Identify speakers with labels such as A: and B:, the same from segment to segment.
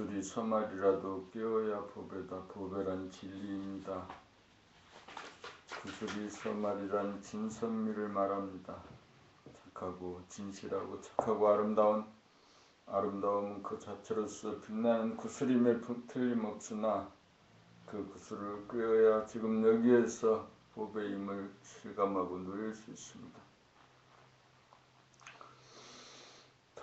A: 구슬이 서말이라도 깨어야 보배다. 보배란 진리입니다. 구슬이 서말이란 진선미를 말합니다. 착하고 진실하고 착하고 아름다움은 그 자체로서 빛나는 구슬임에 틀림없으나 그 구슬을 꿰어야 지금 여기에서 보배임을 실감하고 누릴 수 있습니다.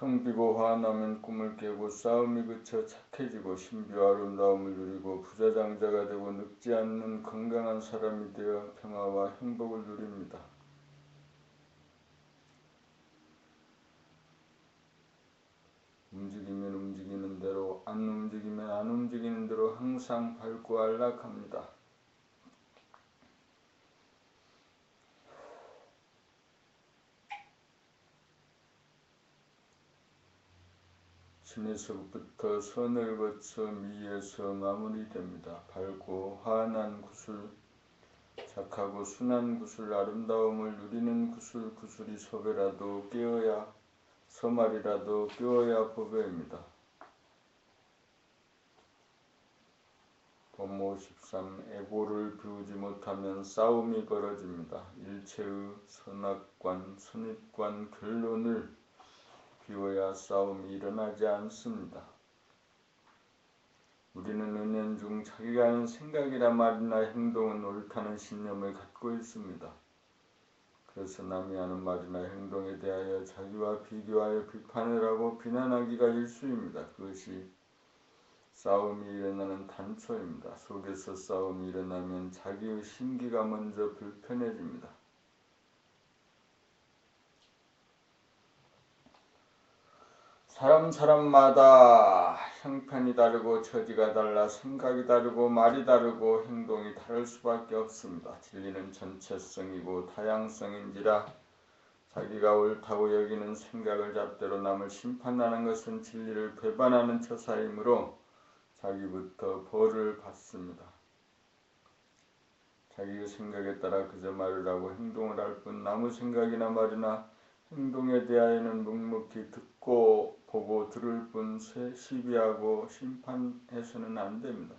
A: 텅 비고 화나면 꿈을 깨고 싸움이 그쳐 착해지고 신비와 아름다움을 누리고 부자장자가 되고 늙지 않는 건강한 사람이 되어 평화와 행복을 누립니다. 움직이면 움직이는 대로, 안 움직이면 안 움직이는 대로 항상 밝고 안락합니다. 신에서부터 선을 거쳐 미에서 마무리됩니다. 밝고 환한 구슬, 착하고 순한 구슬, 아름다움을 누리는 구슬, 구슬이 소배라도 깨어야, 서말이라도 깨어야 보배입니다. 본모 13. 애고를 비우지 못하면 싸움이 벌어집니다. 일체의 선악관, 선입관, 결론을 비워야 싸움이 일어나지 않습니다. 우리는 은연중 자기가 하는 생각이나 말이나 행동은 옳다는 신념을 갖고 있습니다. 그래서 남이 하는 말이나 행동에 대하여 자기와 비교하여 비판을 하고 비난하기가 일쑤입니다. 그것이 싸움이 일어나는 단초입니다. 속에서 싸움이 일어나면 자기의 심기가 먼저 불편해집니다. 사람마다 형편이 다르고 처지가 달라 생각이 다르고 말이 다르고 행동이 다를 수밖에 없습니다. 진리는 전체성이고 다양성인지라 자기가 옳다고 여기는 생각을 잣대로 남을 심판하는 것은 진리를 배반하는 처사이므로 자기부터 벌을 받습니다. 자기의 생각에 따라 그저 말을 하고 행동을 할 뿐 남의 생각이나 말이나 행동에 대하여는 묵묵히 듣고 보고 들을 뿐 시비하고 심판해서는 안 됩니다.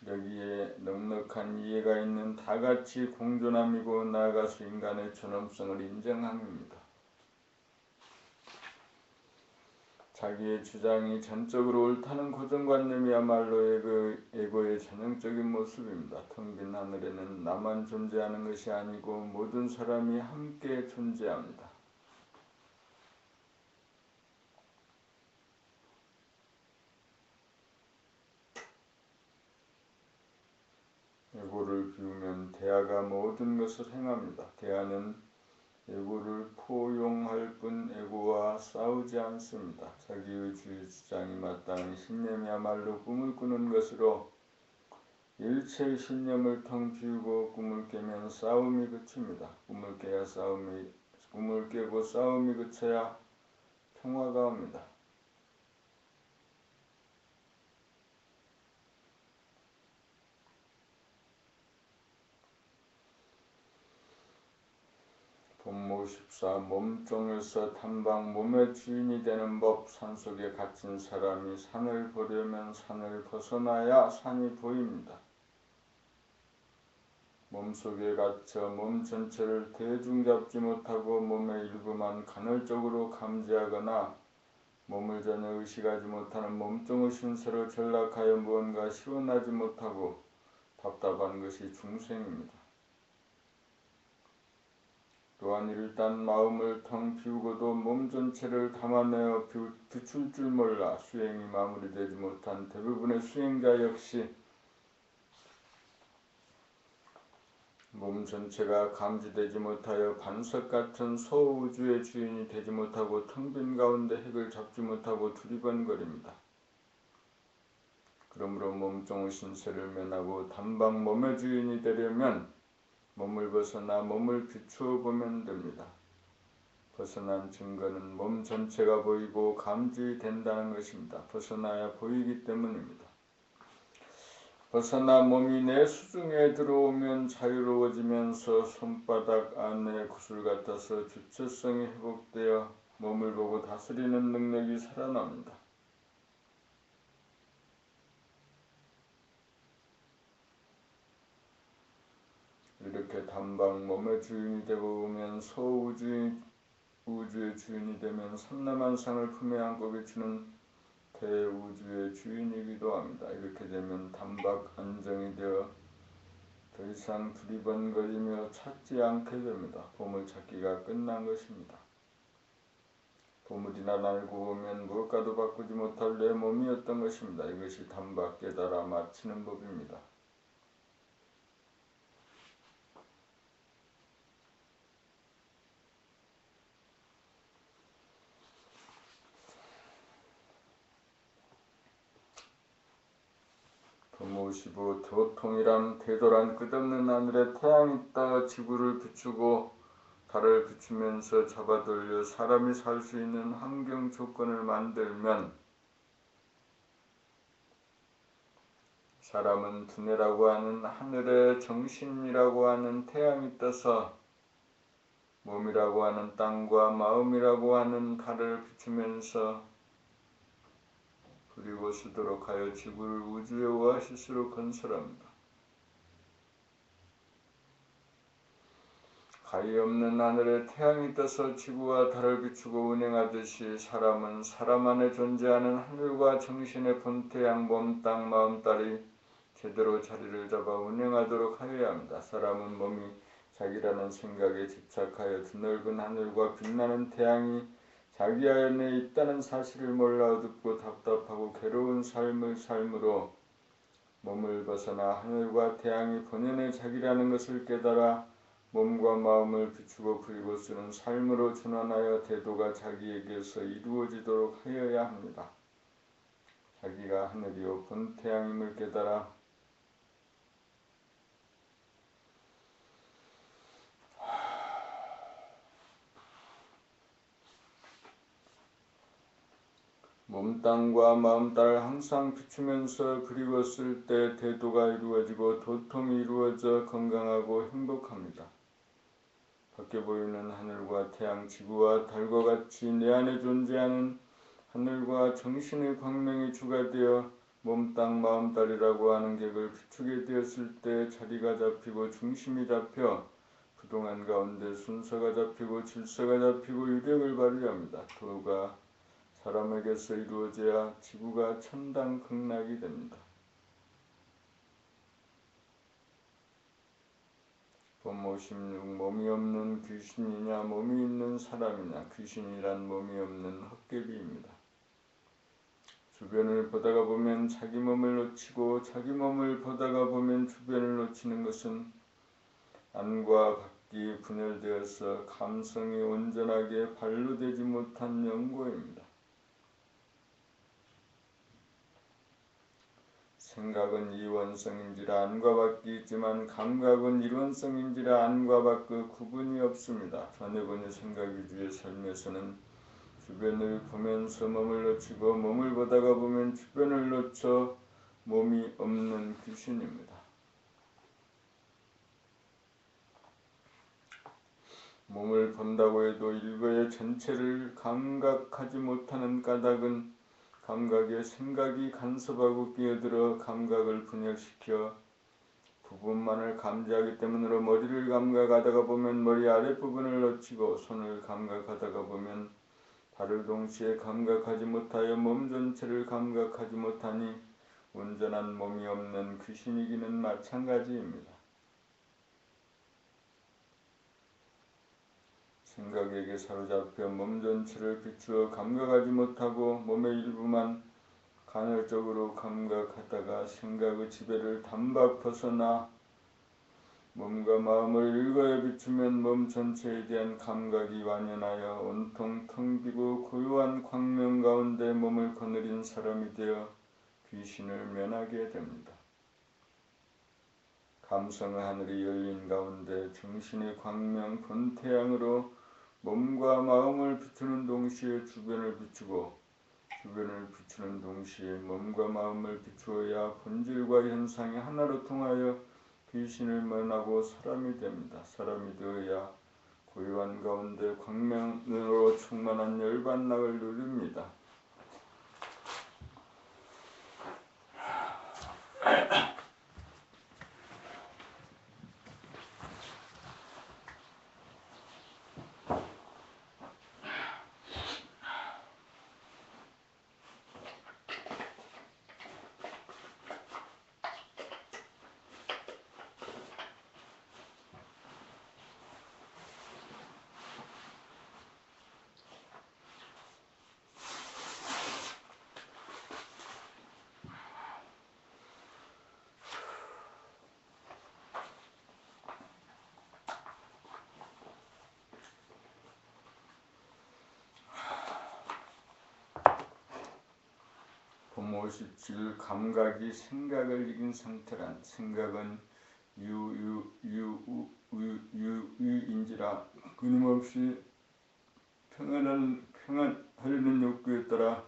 A: 여기에 넉넉한 이해가 있는 다같이 공존함이고 나아가서 인간의 존엄성을 인정함입니다. 자기의 주장이 전적으로 옳다는 고정관념이야말로 에고의 전형적인 모습입니다. 텅 빈 하늘에는 나만 존재하는 것이 아니고 모든 사람이 함께 존재합니다. 에고를 비우면 대화가 모든 것을 행합니다. 대화는 에고를 포용할 뿐 에고와 싸우지 않습니다. 자기의 주장이 마땅한 신념이야말로 꿈을 꾸는 것으로 일체의 신념을 텅 비우고 꿈을 깨면 싸움이 그칩니다. 꿈을 깨고 싸움이 그쳐야 평화가 옵니다. 본모 14. 몸종에서 탐방 몸의 주인이 되는 법. 산속에 갇힌 사람이 산을 보려면 산을 벗어나야 산이 보입니다. 몸속에 갇혀 몸 전체를 대중 잡지 못하고 몸의 일부만 간헐적으로 감지하거나 몸을 전혀 의식하지 못하는 몸종의 신세로 전락하여 무언가 시원하지 못하고 답답한 것이 중생입니다. 또한 일단 마음을 텅 비우고도 몸 전체를 담아내어 비출 줄 몰라 수행이 마무리되지 못한 대부분의 수행자 역시 몸 전체가 감지되지 못하여 반석 같은 소우주의 주인이 되지 못하고 텅 빈 가운데 핵을 잡지 못하고 두리번거립니다. 그러므로 몸종의 신세를 면하고 단방 몸의 주인이 되려면 몸을 벗어나 몸을 비추어 보면 됩니다. 벗어난 증거는 몸 전체가 보이고 감지된다는 것입니다. 벗어나야 보이기 때문입니다. 벗어나 몸이 내 수중에 들어오면 자유로워지면서 손바닥 안에 구슬 같아서 주체성이 회복되어 몸을 보고 다스리는 능력이 살아납니다. 이렇게 단박 몸의 주인이 되고 오면 소우주의 우주의 주인이 되면 삼라만상을 품에 안고 비추는 대우주의 주인이기도 합니다. 이렇게 되면 단박 안정이 되어 더 이상 두리번거리며 찾지 않게 됩니다. 보물찾기가 끝난 것입니다. 보물이나 날고 오면 무엇과도 바꾸지 못할 내 몸이었던 것입니다. 이것이 단박 깨달아 마치는 법입니다. 도무시부 도통이란 대도란 끝없는 하늘에 태양이 떠 지구를 비추고 달을 비추면서 잡아돌려 사람이 살 수 있는 환경 조건을 만들면 사람은 두뇌라고 하는 하늘의 정신이라고 하는 태양이 떠서 몸이라고 하는 땅과 마음이라고 하는 달을 비추면서 그리고 쓰도록 하여 지구를 우주의 오아시스로 건설합니다. 가히 없는 하늘에 태양이 떠서 지구와 달을 비추고 운행하듯이 사람은 사람 안에 존재하는 하늘과 정신의 본태양 몸, 땅, 마음, 딸이 제대로 자리를 잡아 운행하도록 하여야 합니다. 사람은 몸이 자기라는 생각에 집착하여 드넓은 하늘과 빛나는 태양이 자기 안에 있다는 사실을 몰라 어둡고 답답하고 괴로운 삶을 삶으로 몸을 벗어나 하늘과 태양이 본연의 자기라는 것을 깨달아 몸과 마음을 비추고 그리고 쓰는 삶으로 전환하여 태도가 자기에게서 이루어지도록 하여야 합니다. 자기가 하늘이요 본태양임을 깨달아 몸, 땅과 마음, 딸 항상 비추면서 그리고 쓸 때 태도가 이루어지고 도통이 이루어져 건강하고 행복합니다. 밖에 보이는 하늘과 태양, 지구와 달과 같이 내 안에 존재하는 하늘과 정신의 광명이 주가 되어 몸, 땅, 마음, 딸이라고 하는 객을 비추게 되었을 때 자리가 잡히고 중심이 잡혀 그동안 가운데 순서가 잡히고 질서가 잡히고 유력을 발휘합니다. 도가 사람에게서 이루어져야 지구가 천당극락이 됩니다. 본모 16 몸이 없는 귀신이냐 몸이 있는 사람이냐 귀신이란 몸이 없는 헛개비입니다. 주변을 보다가 보면 자기 몸을 놓치고 자기 몸을 보다가 보면 주변을 놓치는 것은 안과 밖이 분열되어서 감성이 온전하게 발로되지 못한 연고입니다. 생각은 이원성인지라 안과 밖이 있지만 감각은 일원성인지라 안과 밖의 구분이 없습니다. 전해보니 생각 위주의 삶에서는 주변을 보면서 몸을 놓치고 몸을 보다가 보면 주변을 놓쳐 몸이 없는 귀신입니다. 몸을 본다고 해도 일거의 전체를 감각하지 못하는 까닭은 감각에 생각이 간섭하고 끼어들어 감각을 분열시켜 부분만을 감지하기 때문으로 머리를 감각하다가 보면 머리 아랫부분을 놓치고 손을 감각하다가 보면 발을 동시에 감각하지 못하여 몸 전체를 감각하지 못하니 온전한 몸이 없는 귀신이기는 마찬가지입니다. 생각에게 사로잡혀 몸 전체를 비추어 감각하지 못하고 몸의 일부만 간헐적으로 감각하다가 생각의 지배를 단박 벗어나 몸과 마음을 일거에 비추면 몸 전체에 대한 감각이 완연하여 온통 텅 비고 고요한 광명 가운데 몸을 거느린 사람이 되어 귀신을 면하게 됩니다. 감성의 하늘이 열린 가운데 정신의 광명 본태양으로 몸과 마음을 비추는 동시에 주변을 비추고 주변을 비추는 동시에 몸과 마음을 비추어야 본질과 현상이 하나로 통하여 귀신을 면하고 사람이 됩니다. 사람이 되어야 고요한 가운데 광명으로 충만한 열반락을 누립니다. 봄 57 감각이 생각을 이긴 상태란 생각은 유인지라 끊임없이 평안하려는 욕구에 따라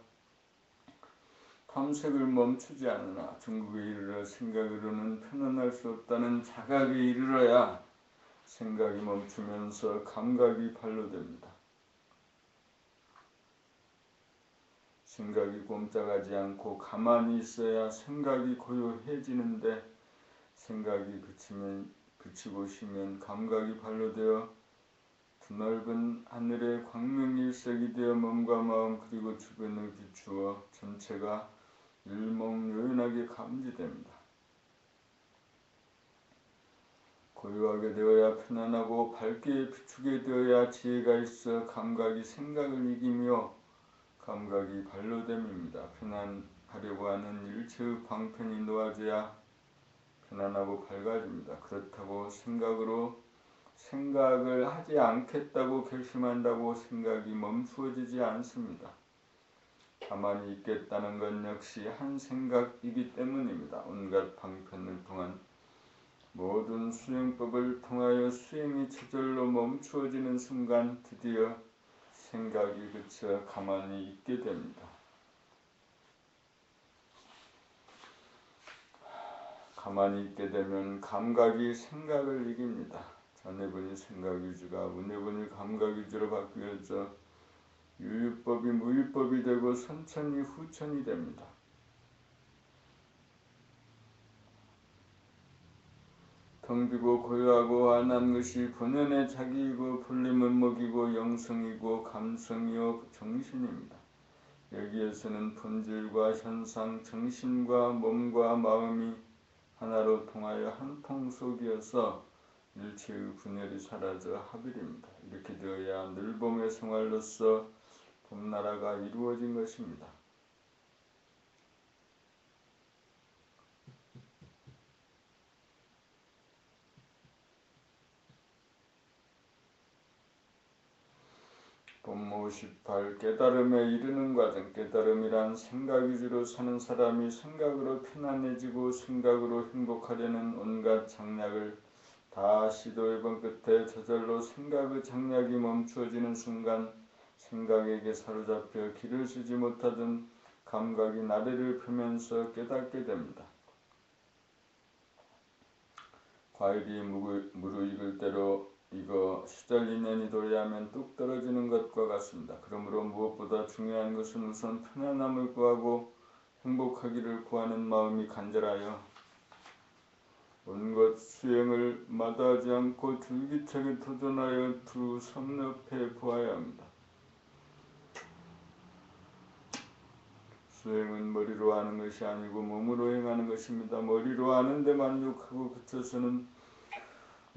A: 탐색을 멈추지 않으나 중국에 이르러 생각으로는 편안할 수 없다는 자각에 이르러야 생각이 멈추면서 감각이 발로됩니다. 생각이 꼼짝하지 않고 가만히 있어야 생각이 고요해지는데 생각이 그치고 쉬면 감각이 발로되어 드넓은 하늘의 광명일색이 되어 몸과 마음 그리고 주변을 비추어 전체가 일목요연하게 감지됩니다. 고요하게 되어야 편안하고 밝게 비추게 되어야 지혜가 있어 감각이 생각을 이기며 감각이 발로됨입니다. 편안하려고 하는 일체의 방편이 놓아져야 편안하고 밝아집니다. 그렇다고 생각을 하지 않겠다고 결심한다고 생각이 멈추어지지 않습니다. 가만히 있겠다는 것 역시 한 생각이기 때문입니다. 온갖 방편을 통한 모든 수행법을 통하여 수행이 저절로 멈추어지는 순간 드디어 생각이 그쳐 가만히 있게 됩니다. 가만히 있게 되면 감각이 생각을 이깁니다. 전해보니 생각위주가 문해보니 감각위주로 바뀌어져 유유법이 무유법이 되고 선천이 후천이 됩니다. 텅 비고 고요하고 안한 것이 본연의 자기이고 풀림은 먹이고 영성이고 감성이요 정신입니다. 여기에서는 본질과 현상, 정신과 몸과 마음이 하나로 통하여 한 통속이어서 일체의 분열이 사라져 합일입니다. 이렇게 되어야 늘봄의 생활로서 봄나라가 이루어진 것입니다. 봄 58 깨달음에 이르는 과정. 깨달음이란 생각 위주로 사는 사람이 생각으로 편안해지고 생각으로 행복하려는 온갖 장략을 다 시도해본 끝에 저절로 생각의 장략이 멈추어지는 순간 생각에게 사로잡혀 길을 쓰지 못하던 감각이 나래를 펴면서 깨닫게 됩니다. 과일이 무르익을 대로 이거 시절리년이 도래하면 뚝 떨어지는 것과 같습니다. 그러므로 무엇보다 중요한 것은 우선 편안함을 구하고 행복하기를 구하는 마음이 간절하여 온갖 수행을 마다하지 않고 줄기차게 도전하여 두 섭렵해 보아야 합니다. 수행은 머리로 하는 것이 아니고 몸으로 행하는 것입니다. 머리로 하는데 만족하고 그쳐서는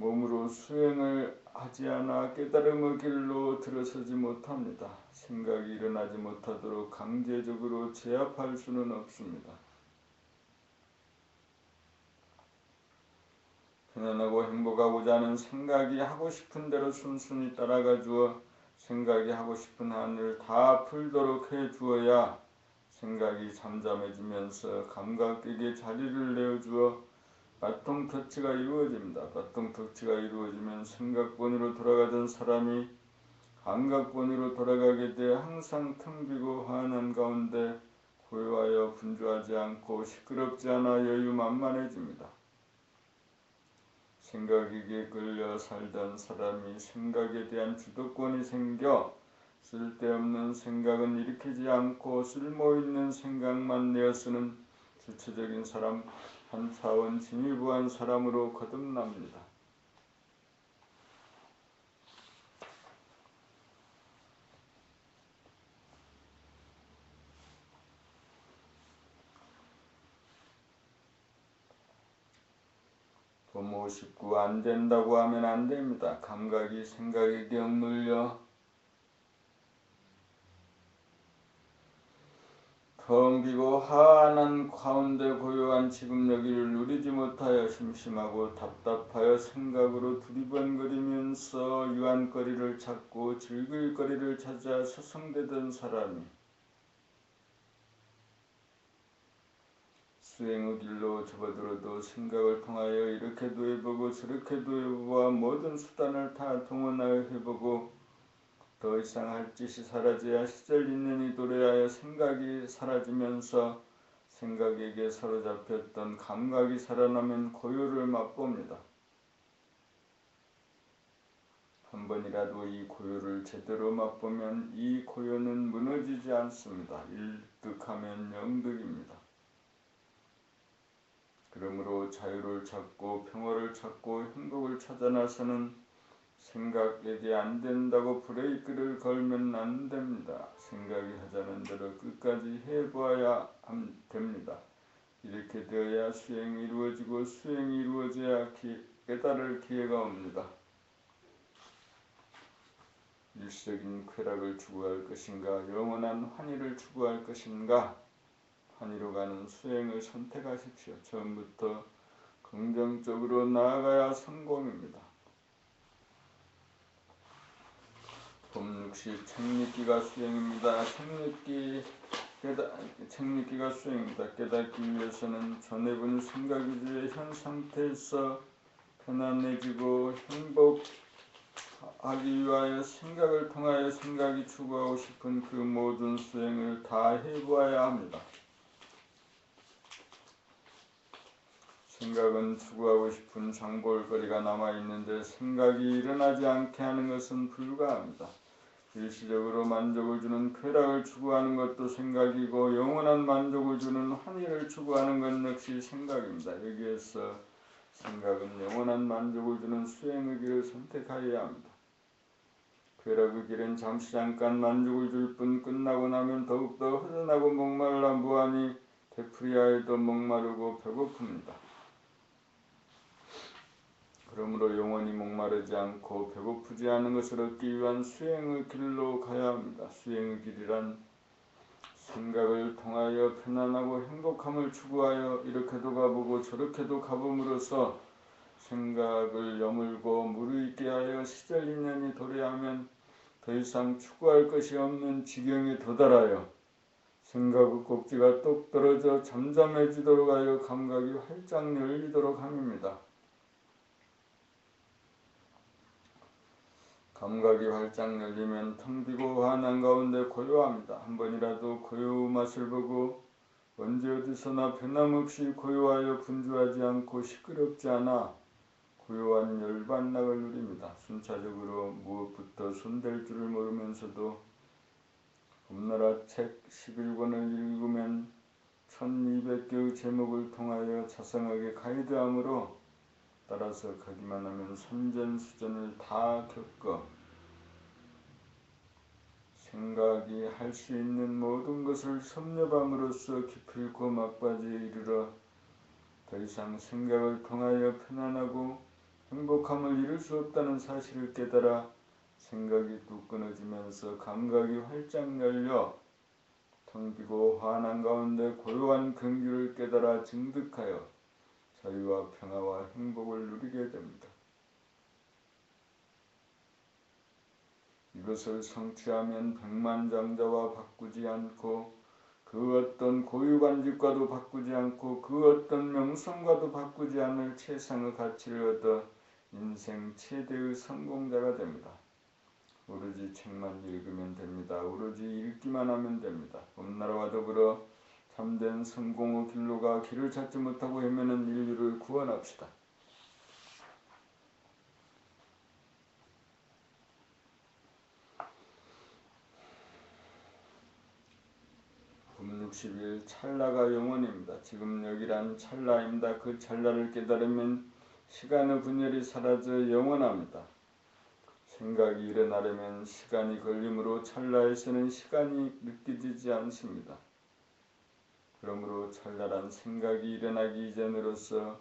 A: 몸으로 수행을 하지 않아 깨달음의 길로 들어서지 못합니다. 생각이 일어나지 못하도록 강제적으로 제압할 수는 없습니다. 편안하고 행복하고자 하는 생각이 하고 싶은 대로 순순히 따라가 주어 생각이 하고 싶은 한을 다 풀도록 해 주어야 생각이 잠잠해지면서 감각에게 자리를 내어주어 바통터치가 이루어집니다. 바통터치가 이루어지면 생각본위로 돌아가던 사람이 감각본위로 돌아가게 돼 항상 텅 비고 환한 가운데 고요하여 분주하지 않고 시끄럽지 않아 여유만만해집니다. 생각에게 끌려 살던 사람이 생각에 대한 주도권이 생겨 쓸데없는 생각은 일으키지 않고 쓸모있는 생각만 내어 쓰는 주체적인 사람, 한 차원 진일보한 사람으로 거듭납니다. 부모 식구 안 된다고 하면 안 됩니다. 감각이 생각에게 억눌려 텅 비고 환한 가운데 고요한 지금 여기를 누리지 못하여 심심하고 답답하여 생각으로 두리번거리면서 유한거리를 찾고 즐길 거리를 찾아 서성대던 사람이 수행의 길로 접어들어도 생각을 통하여 이렇게도 해보고 저렇게도 해보아 모든 수단을 다 동원하여 해보고 더 이상 할 짓이 사라져야 시절 인연이 도래하여 생각이 사라지면서 생각에게 사로잡혔던 감각이 살아나면 고요를 맛봅니다. 한 번이라도 이 고요를 제대로 맛보면 이 고요는 무너지지 않습니다. 일득하면 영득입니다. 그러므로 자유를 찾고 평화를 찾고 행복을 찾아 나서는 생각에게 안 된다고 브레이크를 걸면 안 됩니다. 생각이 하자는 대로 끝까지 해보아야 됩니다. 이렇게 되어야 수행이 이루어지고 수행이 이루어져야 깨달을 기회가 옵니다. 일시적인 쾌락을 추구할 것인가 영원한 환희를 추구할 것인가 환희로 가는 수행을 선택하십시오. 처음부터 긍정적으로 나아가야 성공입니다. 봄 60 책읽기가 수행입니다. 책읽기가 수행입니다. 깨닫기 위해서는 전해본 생각 위주의 현 상태에서 편안해지고 행복하기 위하여 생각을 통하여 생각이 추구하고 싶은 그 모든 수행을 다 해보아야 합니다. 생각은 추구하고 싶은 장볼거리가 남아있는데 생각이 일어나지 않게 하는 것은 불가합니다. 일시적으로 만족을 주는 쾌락을 추구하는 것도 생각이고 영원한 만족을 주는 환희를 추구하는 것 역시 생각입니다. 여기에서 생각은 영원한 만족을 주는 수행의 길을 선택하여야 합니다. 쾌락의 길은 잠시 잠깐 만족을 줄 뿐 끝나고 나면 더욱더 허전하고 목말라 무하니 되풀이하여도 목마르고 배고픕니다. 그러므로 영원히 목마르지 않고 배고프지 않은 것을 얻기 위한 수행의 길로 가야 합니다. 수행의 길이란 생각을 통하여 편안하고 행복함을 추구하여 이렇게도 가보고 저렇게도 가봄으로써 생각을 여물고 무르익게 하여 시절 인연이 도래하면 더 이상 추구할 것이 없는 지경에 도달하여 생각의 꼭지가 똑 떨어져 잠잠해지도록 하여 감각이 활짝 열리도록 함입니다. 감각이 활짝 열리면 텅 비고 환한 가운데 고요합니다. 한 번이라도 고요의 맛을 보고 언제 어디서나 변함없이 고요하여 분주하지 않고 시끄럽지 않아 고요한 열반락을 누립니다. 순차적으로 무엇부터 손댈 줄을 모르면서도 봄나라 책 11권을 읽으면 1200개의 제목을 통하여 자상하게 가이드함으로 따라서 가기만 하면 선전수전을 다 겪어 생각이 할 수 있는 모든 것을 섭렵함으로써 기필코 막바지에 이르러 더 이상 생각을 통하여 편안하고 행복함을 이룰 수 없다는 사실을 깨달아 생각이 뚝 끊어지면서 감각이 활짝 열려 텅 비고 환한 가운데 고요한 근규를 깨달아 증득하여 자유와 평화와 행복을 누리게 됩니다. 이것을 성취하면 백만장자와 바꾸지 않고 그 어떤 고유관직과도 바꾸지 않고 그 어떤 명성과도 바꾸지 않을 최상의 가치를 얻어 인생 최대의 성공자가 됩니다. 오로지 책만 읽으면 됩니다. 오로지 읽기만 하면 됩니다. 봄나라와 더불어 참된 성공의 길로가 길을 찾지 못하고 헤매는 인류를 구원합시다. 61 찰나가 영원입니다. 지금 여기란 찰나입니다. 그 찰나를 깨달으면 시간의 분열이 사라져 영원합니다. 생각이 일어나려면 시간이 걸리므로 찰나에서는 시간이 느껴지지 않습니다. 그러므로 찰나란 생각이 일어나기 이전으로서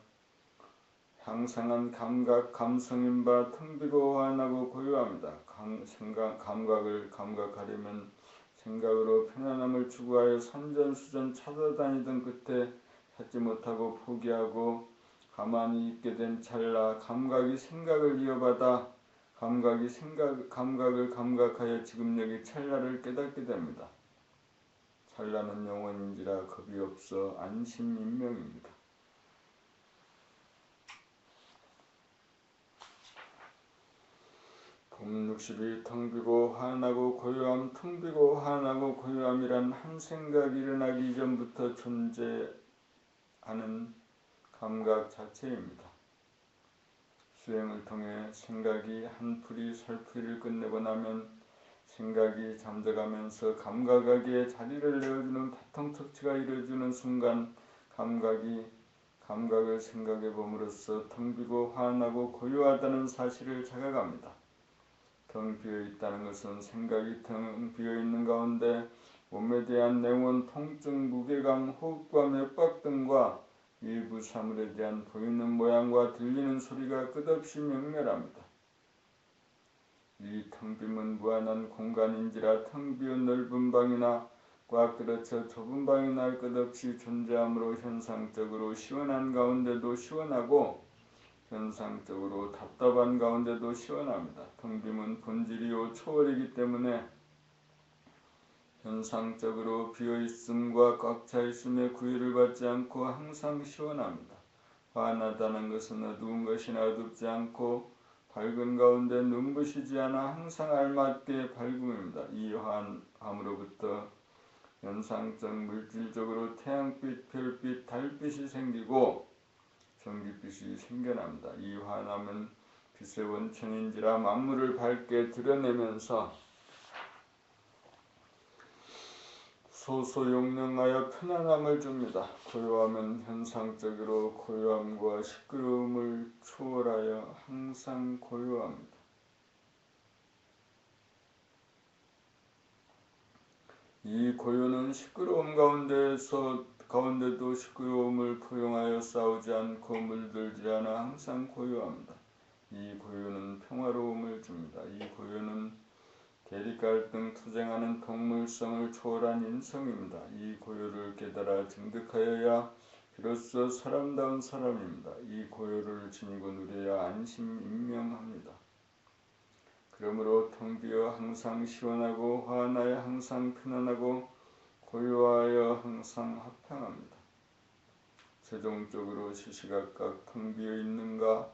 A: 향상한 감각, 감성인 바 텅 비고 환하고 고요합니다. 감각을 감각하려면 생각으로 편안함을 추구하여 산전수전 찾아다니던 끝에 찾지 못하고 포기하고 가만히 있게 된 찰나, 감각이 생각을 이어받아 감각을 감각하여 지금 여기 찰나를 깨닫게 됩니다. 찰나는 영원인지라 겁이 없어 안심인명입니다. 봄 62 텅비고 환하고 고요함. 텅비고 환하고 고요함이란 한 생각이 일어나기 이전부터 존재하는 감각 자체입니다. 수행을 통해 생각이 한 풀이 살풀이를 끝내고 나면 생각이 잠들어가면서 감각에게 자리를 내어주는 바통터치가 이루어지는 순간 감각을 생각해 봄으로써 텅 비고 환하고 고요하다는 사실을 자각합니다. 텅 비어있다는 것은 생각이 텅 비어있는 가운데 몸에 대한 냉온, 통증, 무게감, 호흡과 맥박 등과 일부 사물에 대한 보이는 모양과 들리는 소리가 끝없이 맹렬합니다. 이 텅 빔은 무한한 공간인지라 텅 비어 넓은 방이나 꽉 들어쳐 좁은 방이 날 것 없이 존재하므로 현상적으로 시원한 가운데도 시원하고 현상적으로 답답한 가운데도 시원합니다. 텅 빔은 본질이요 초월이기 때문에 현상적으로 비어있음과 꽉 차있음에 구애를 받지 않고 항상 시원합니다. 환하다는 것은 어두운 것이나 어둡지 않고 밝은 가운데 눈부시지 않아 항상 알맞게 밝음입니다. 이 환함으로부터 현상적 물질적으로 태양빛, 별빛, 달빛이 생기고 전기빛이 생겨납니다. 이 환함은 빛의 원천인지라 만물을 밝게 드러내면서 소소용령하여 편안함을 줍니다. 고요함은 현상적으로 고요함과 시끄러움을 초월하여 항상 고요합니다. 이 고요는 시끄러움 가운데도 시끄러움을 포용하여 싸우지 않고 물들지 않아 항상 고요합니다. 이 고요는 평화로움을 줍니다. 이 고요는 대립갈등 투쟁하는 동물성을 초월한 인성입니다. 이 고요를 깨달아 증득하여야 비로소 사람다운 사람입니다. 이 고요를 지니고 누려야 안심인명합니다. 그러므로 텅 비어 항상 시원하고 환하여 항상 편안하고 고요하여 항상 화평합니다. 최종적으로 시시각각 텅 비어 있는가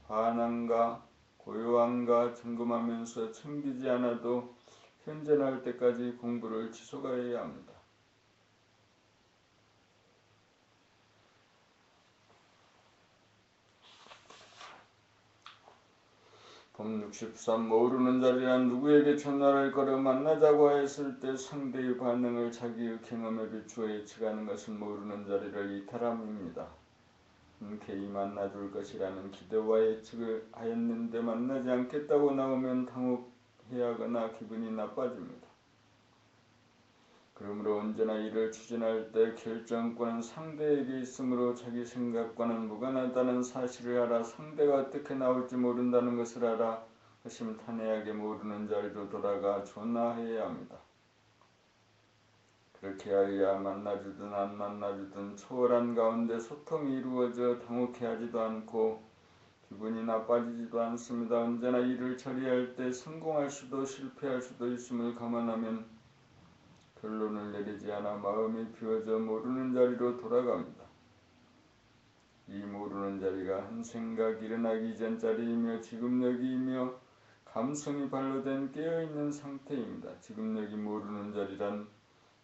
A: 환한가 고요한가 점검하면서 챙기지 않아도 현존할 때까지 공부를 지속해야 합니다. 봄 63 모르는 자리란 누구에게 전화를 걸어 만나자고 했을 때 상대의 반응을 자기의 경험에 비추어 예측하는 것은 모르는 자리를 이탈함입니다. 흔쾌히 만나줄 것이라는 기대와 예측을 하였는데 만나지 않겠다고 나오면 당혹해하거나 기분이 나빠집니다. 그러므로 언제나 일을 추진할 때 결정권은 상대에게 있으므로 자기 생각과는 무관하다는 사실을 알아 상대가 어떻게 나올지 모른다는 것을 알아 허심탄회하게 모르는 자리로 돌아가 전화해야 합니다. 그렇게 하여야 만나주든 안 만나주든 초월한 가운데 소통이 이루어져 당혹해하지도 않고 기분이 나빠지지도 않습니다. 언제나 일을 처리할 때 성공할 수도 실패할 수도 있음을 감안하면 결론을 내리지 않아 마음이 비워져 모르는 자리로 돌아갑니다. 이 모르는 자리가 한 생각 일어나기 이전 자리이며 지금 여기이며 감성이 발로된 깨어있는 상태입니다. 지금 여기 모르는 자리란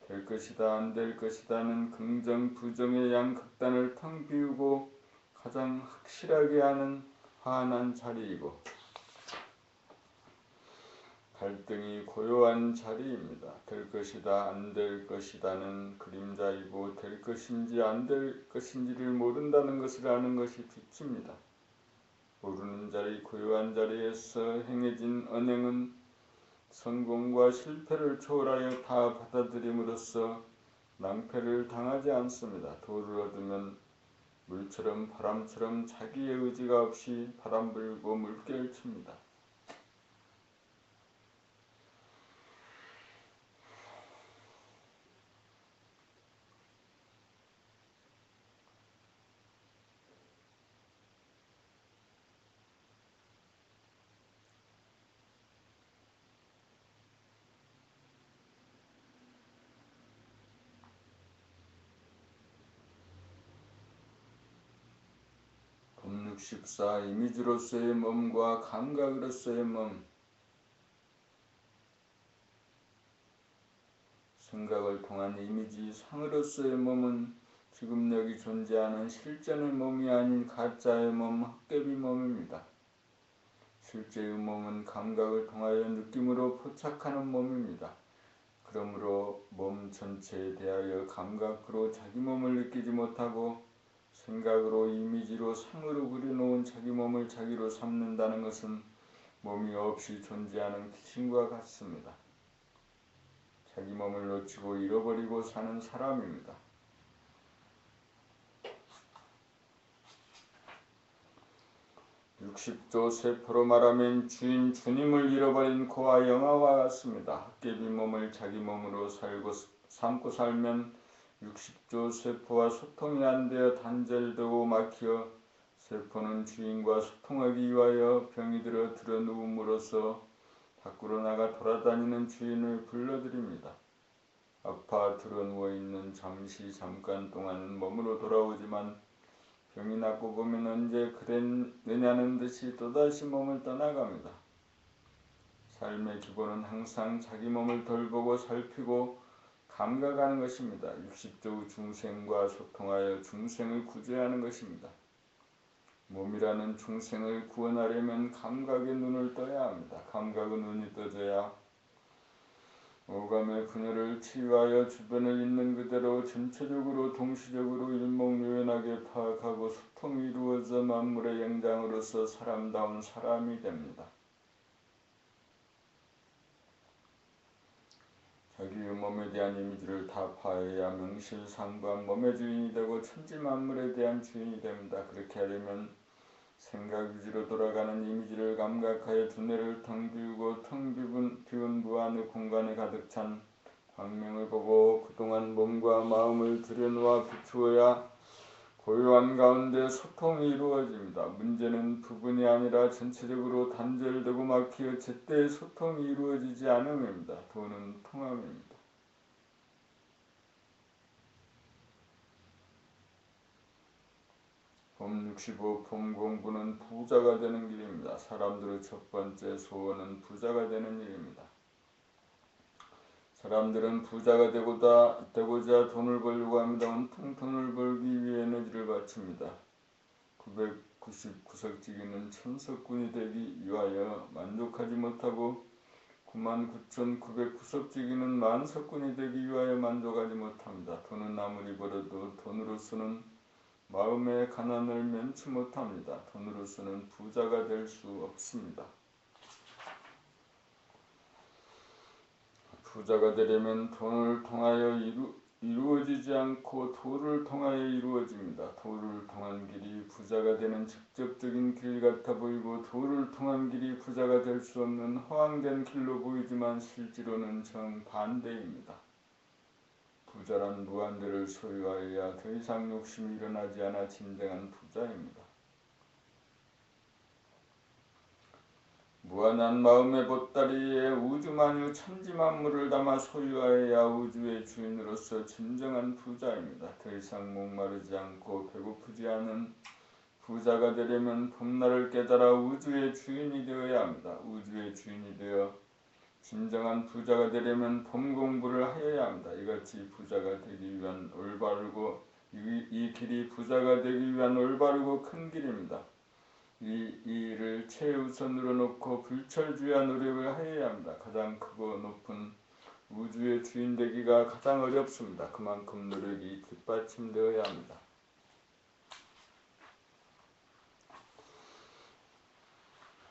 A: 될 것이다 안 될 것이다는 긍정 부정의 양극단을 텅 비우고 가장 확실하게 아는 환한 자리이고 갈등이 고요한 자리입니다. 될 것이다, 안 될 것이다는 그림자이고 될 것인지 안 될 것인지를 모른다는 것을 아는 것이 빛입니다. 모르는 자리, 고요한 자리에서 행해진 언행은 성공과 실패를 초월하여 다 받아들임으로써 낭패를 당하지 않습니다. 도를 얻으면 물처럼 바람처럼 자기의 의지가 없이 바람 불고 물결 칩니다. 법 64. 이미지로서의 몸과 감각으로서의 몸. 생각을 통한 이미지 상으로서의 몸은 지금 여기 존재하는 실전의 몸이 아닌 가짜의 몸, 헛개비 몸입니다. 실제의 몸은 감각을 통하여 느낌으로 포착하는 몸입니다. 그러므로 몸 전체에 대하여 감각으로 자기 몸을 느끼지 못하고 생각으로 이미지로 상으로 그려놓은 자기 몸을 자기로 삼는다는 것은 몸이 없이 존재하는 귀신과 같습니다. 자기 몸을 놓치고 잃어버리고 사는 사람입니다. 60조 세포로 말하면 주인 주님을 잃어버린 고아 영아와 같습니다. 헛개비 몸을 자기 몸으로 삼고 살면 60조 세포와 소통이 안 되어 단절되고 막혀 세포는 주인과 소통하기 위하여 병이 들어 누움으로써 밖으로 나가 돌아다니는 주인을 불러들입니다. 아파 들어 누워있는 잠깐 동안은 몸으로 돌아오지만 병이 낫고 보면 언제 그랬느냐는 듯이 또다시 몸을 떠나갑니다. 삶의 기본은 항상 자기 몸을 돌보고 살피고 감각하는 것입니다. 60조 중생과 소통하여 중생을 구제하는 것입니다. 몸이라는 중생을 구원하려면 감각의 눈을 떠야 합니다. 감각의 눈이 떠져야 오감의 분열을 치유하여 주변을 있는 그대로 전체적으로 동시적으로 일목요연하게 파악하고 소통이 이루어져 만물의 영장으로서 사람다운 사람이 됩니다. 자기의 몸에 대한 이미지를 다 파해야 명실상부한 몸의 주인이 되고 천지만물에 대한 주인이 됩니다. 그렇게 하려면 생각 위주로 돌아가는 이미지를 감각하여 두뇌를 텅 비우고 텅 비운 무한의 공간에 가득 찬 광명을 보고 그동안 몸과 마음을 들여놓아 비추어야 고요한 가운데 소통이 이루어집니다. 문제는 부분이 아니라 전체적으로 단절되고 막히어 제때 소통이 이루어지지 않음입니다. 도는 통함입니다. 법 65. 법 공부는 부자가 되는 길입니다. 사람들의 첫 번째 소원은 부자가 되는 일입니다. 사람들은 부자가 되고자 돈을 벌려고 합니다. 온통 돈을 벌기 위해 에너지를 바칩니다. 999석지기는 천석군이 되기 위하여 만족하지 못하고 99,900구석지기는 만석군이 되기 위하여 만족하지 못합니다. 돈은 아무리 벌어도 돈으로서는 마음의 가난을 면치 못합니다. 돈으로서는 부자가 될 수 없습니다. 부자가 되려면 돈을 통하여 이루어지지 않고 도를 통하여 이루어집니다. 도를 통한 길이 부자가 되는 직접적인 길 같아 보이고 도를 통한 길이 부자가 될 수 없는 허황된 길로 보이지만 실제로는 정반대입니다. 부자란 무한대를 소유하여야 더 이상 욕심이 일어나지 않아 진정한 부자입니다. 무한한 마음의 보따리에 우주만유 천지만물을 담아 소유하여야 우주의 주인으로서 진정한 부자입니다. 더 이상 목마르지 않고 배고프지 않은 부자가 되려면 봄날을 깨달아 우주의 주인이 되어야 합니다. 우주의 주인이 되어 진정한 부자가 되려면 봄 공부를 하여야 합니다. 이같이 부자가 되기 위한 올바르고 이 길이 부자가 되기 위한 올바르고 큰 길입니다. 이 일을 최우선으로 놓고 불철주야 노력을 하여야 합니다. 가장 크고 높은 우주의 주인 되기가 가장 어렵습니다. 그만큼 노력이 뒷받침되어야 합니다.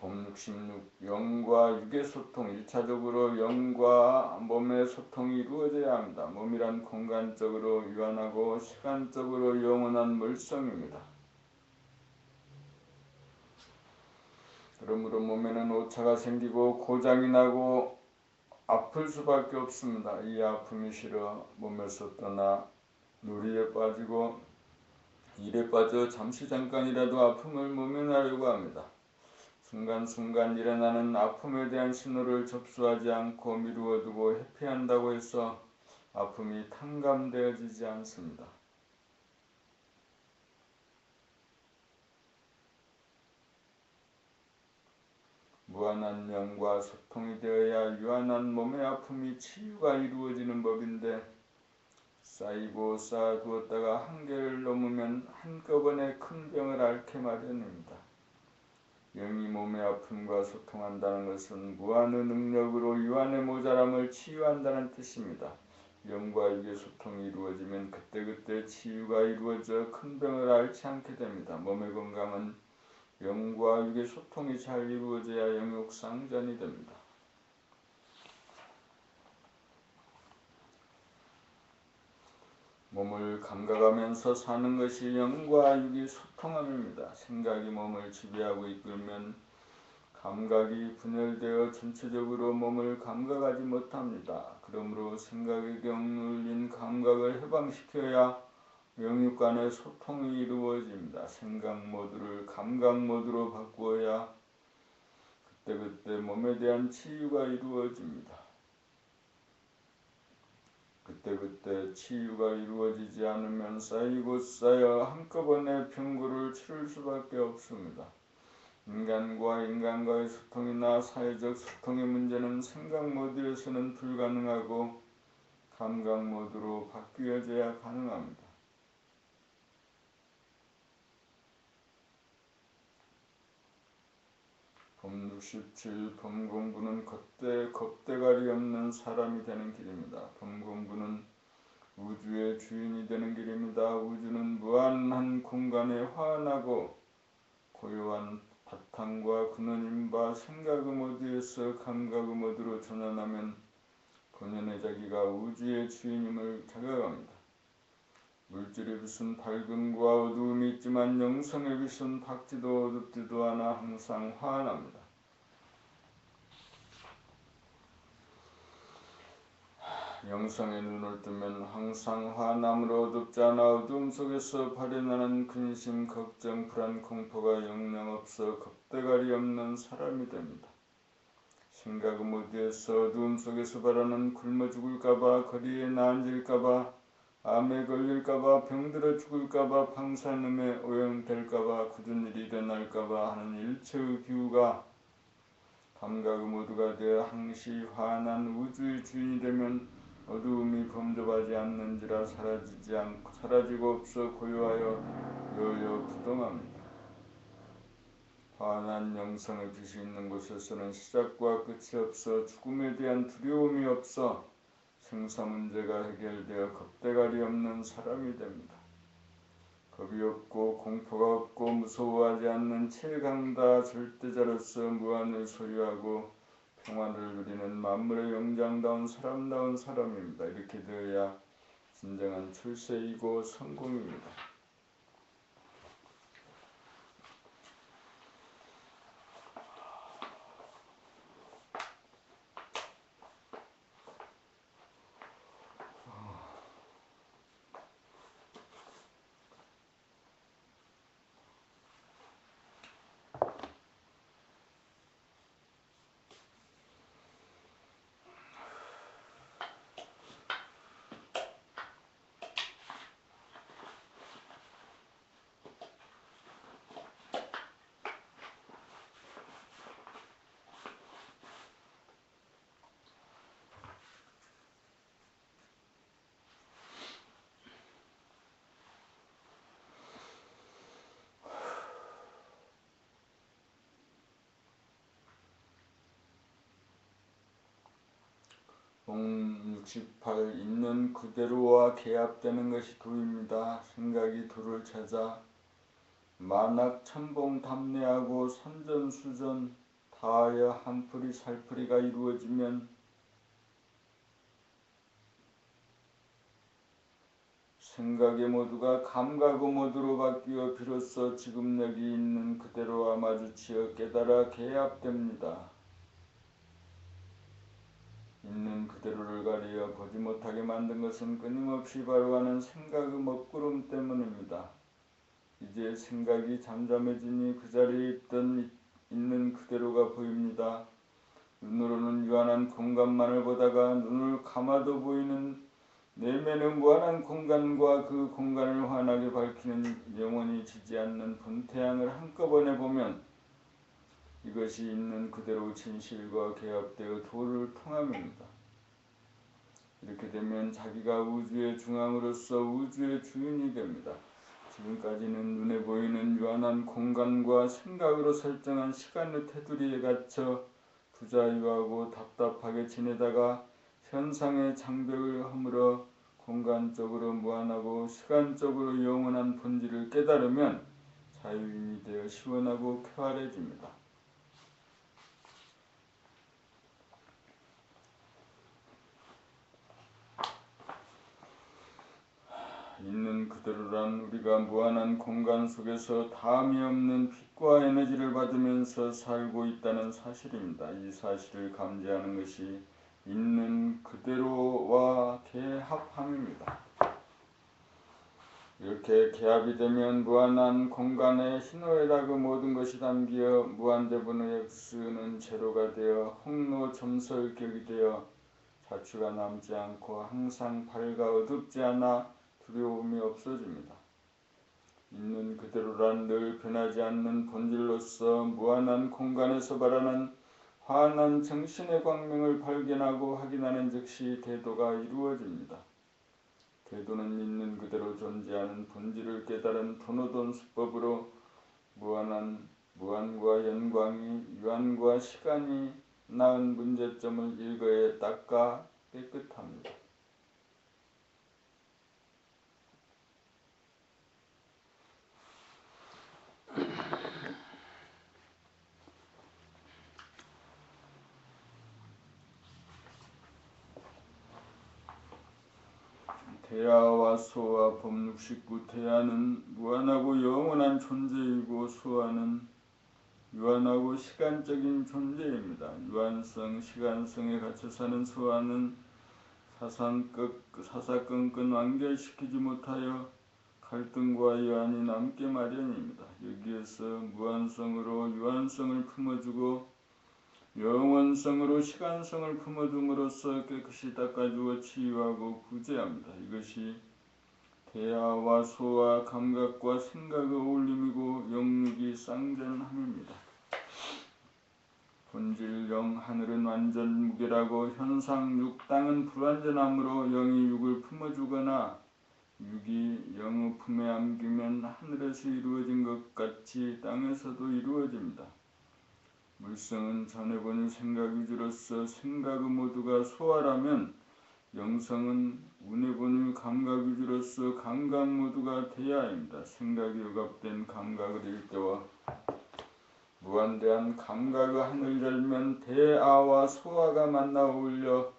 A: 봄 66. 영과 육의 소통. 1차적으로 영과 몸의 소통이 이루어져야 합니다. 몸이란 공간적으로 유한하고 시간적으로 영원한 물성입니다. 그러므로 몸에는 오차가 생기고 고장이 나고 아플 수밖에 없습니다. 이 아픔이 싫어 몸에서 떠나 놀이에 빠지고 일에 빠져 잠깐이라도 아픔을 모면하려고 합니다. 순간순간 일어나는 아픔에 대한 신호를 접수하지 않고 미루어두고 회피한다고 해서 아픔이 탕감되어지지 않습니다. 무한한 영과 소통이 되어야 유한한 몸의 아픔이 치유가 이루어지는 법인데 쌓이고 쌓아두었다가 한계를 넘으면 한꺼번에 큰 병을 앓게 마련입니다. 영이 몸의 아픔과 소통한다는 것은 무한의 능력으로 유한의 모자람을 치유한다는 뜻입니다. 영과 육의 소통이 이루어지면 그때그때 치유가 이루어져 큰 병을 앓지 않게 됩니다. 몸의 건강은 영과 육의 소통이 잘 이루어져야 영육상전이 됩니다. 몸을 감각하면서 사는 것이 영과 육의 소통함입니다. 생각이 몸을 지배하고 이끌면 감각이 분열되어 전체적으로 몸을 감각하지 못합니다. 그러므로 생각에 경눌린 감각을 해방시켜야 영육 간의 소통이 이루어집니다. 생각 모드를 감각 모드로 바꾸어야 그때그때 몸에 대한 치유가 이루어집니다. 그때그때 치유가 이루어지지 않으면 쌓이고 쌓여 한꺼번에 병고를 치를 수밖에 없습니다. 인간과 인간과의 소통이나 사회적 소통의 문제는 생각 모드에서는 불가능하고 감각 모드로 바뀌어져야 가능합니다. 봄 67. 봄 공부는 겁대가리 없는 사람이 되는 길입니다. 봄 공부는 우주의 주인이 되는 길입니다. 우주는 무한한 공간에 환하고 고요한 바탕과 근원인 바 생각의 모드에서 감각의 모드로 전환하면 본연의 자기가 우주의 주인임을 자각합니다. 물질의 빛은 밝음과 어두움이 있지만 영성의 빛은 밝지도 어둡지도 않아 항상 환합니다. 영성의 눈을 뜨면 항상 환함으로 어둡지 않아 어두움 속에서 발현하는 근심, 걱정, 불안, 공포가 영영 없어 겁대가리 없는 사람이 됩니다. 생각의 모드에서 어두움 속에서 발하는 굶어 죽을까봐, 거리에 나앉을까봐, 암에 걸릴까봐, 병들어 죽을까봐, 방사능에 오염될까봐, 굳은 일이 일어날까봐 하는 일체의 기우가 감각의 모두가 되어 항시 환한 우주의 주인이 되면 어두움이 범접하지 않는지라 사라지고 없어 고요하여 여여부동합니다. 환한 영성의 빛이 있는 곳에서는 시작과 끝이 없어 죽음에 대한 두려움이 없어 생사 문제가 해결되어 겁대가리 없는 사람이 됩니다. 겁이 없고 공포가 없고 무서워하지 않는 최강다 절대자로서 무한을 소유하고 평화를 누리는 만물의 영장다운 사람다운 사람입니다. 이렇게 되어야 진정한 출세이고 성공입니다. 동 68 있는 그대로와 개합되는 것이 도입니다. 생각이 도를 찾아 만악 천봉 답례하고 선전수전 다하여 한풀이 살풀이가 이루어지면 생각의 모두가 감각의 모두로 바뀌어 비로소 지금 여기 있는 그대로와 마주치어 깨달아 개합됩니다. 있는 그대로를 가리어 보지 못하게 만든 것은 끊임없이 바로하는 생각의 먹구름 때문입니다. 이제 생각이 잠잠해지니 그 자리에 있는 그대로가 보입니다. 눈으로는 유한한 공간만을 보다가 눈을 감아도 보이는 내면의 무한한 공간과 그 공간을 환하게 밝히는 영원히 지지 않는 본태양을 한꺼번에 보면 이것이 있는 그대로 진실과 개합되어 도를 통함입니다. 이렇게 되면 자기가 우주의 중앙으로서 우주의 주인이 됩니다. 지금까지는 눈에 보이는 유한한 공간과 생각으로 설정한 시간의 테두리에 갇혀 부자유하고 답답하게 지내다가 현상의 장벽을 허물어 공간적으로 무한하고 시간적으로 영원한 본질을 깨달으면 자유인이 되어 시원하고 쾌활해집니다. 있는 그대로란 우리가 무한한 공간 속에서 다함이 없는 빛과 에너지를 받으면서 살고 있다는 사실입니다. 이 사실을 감지하는 것이 있는 그대로와 개합함입니다. 이렇게 개합이 되면 무한한 공간에 희노애락 그 모든 것이 담겨 무한대분의 X는 제로가 되어 홍로 점설격이 되어 자취가 남지 않고 항상 밝아 어둡지 않아 두려움이 없어집니다. 있는 그대로란 늘 변하지 않는 본질로서 무한한 공간에서 발하는 환한 정신의 광명을 발견하고 확인하는 즉시 대도가 이루어집니다. 대도는 있는 그대로 존재하는 본질을 깨달은 도노돈 수법으로 무한과 연광이 유한과 시간이 낳은 문제점을 일거에 닦아 깨끗합니다. 대하와 소와 법 69 대하는 무한하고 영원한 존재이고 소하는 유한하고 시간적인 존재입니다. 유한성, 시간성에 갇혀 사는 소하는 사사건건 완결시키지 못하여 갈등과 여한이 남게 마련입니다. 여기에서 무한성으로 유한성을 품어주고 영원성으로 시간성을 품어둠으로써 깨끗이 닦아주어 치유하고 구제합니다. 이것이 대하와 소와 감각과 생각의 어울림이고 영육이 쌍전함입니다. 본질 영 하늘은 완전 무결하고 현상 육 땅은 불완전함으로 영이 육을 품어주거나 육이 영의 품에 안기면 하늘에서 이루어진 것 같이 땅에서도 이루어집니다. 물성은 전에 보니 생각 위주로서 생각의 모두가 소화라면 영성은 운에 보니 감각 위주로서 감각 모두가 대하입니다. 생각이 억압된 감각을 일깨워 무한대한 감각의 하늘 열면 대아와 소아가 만나 어울려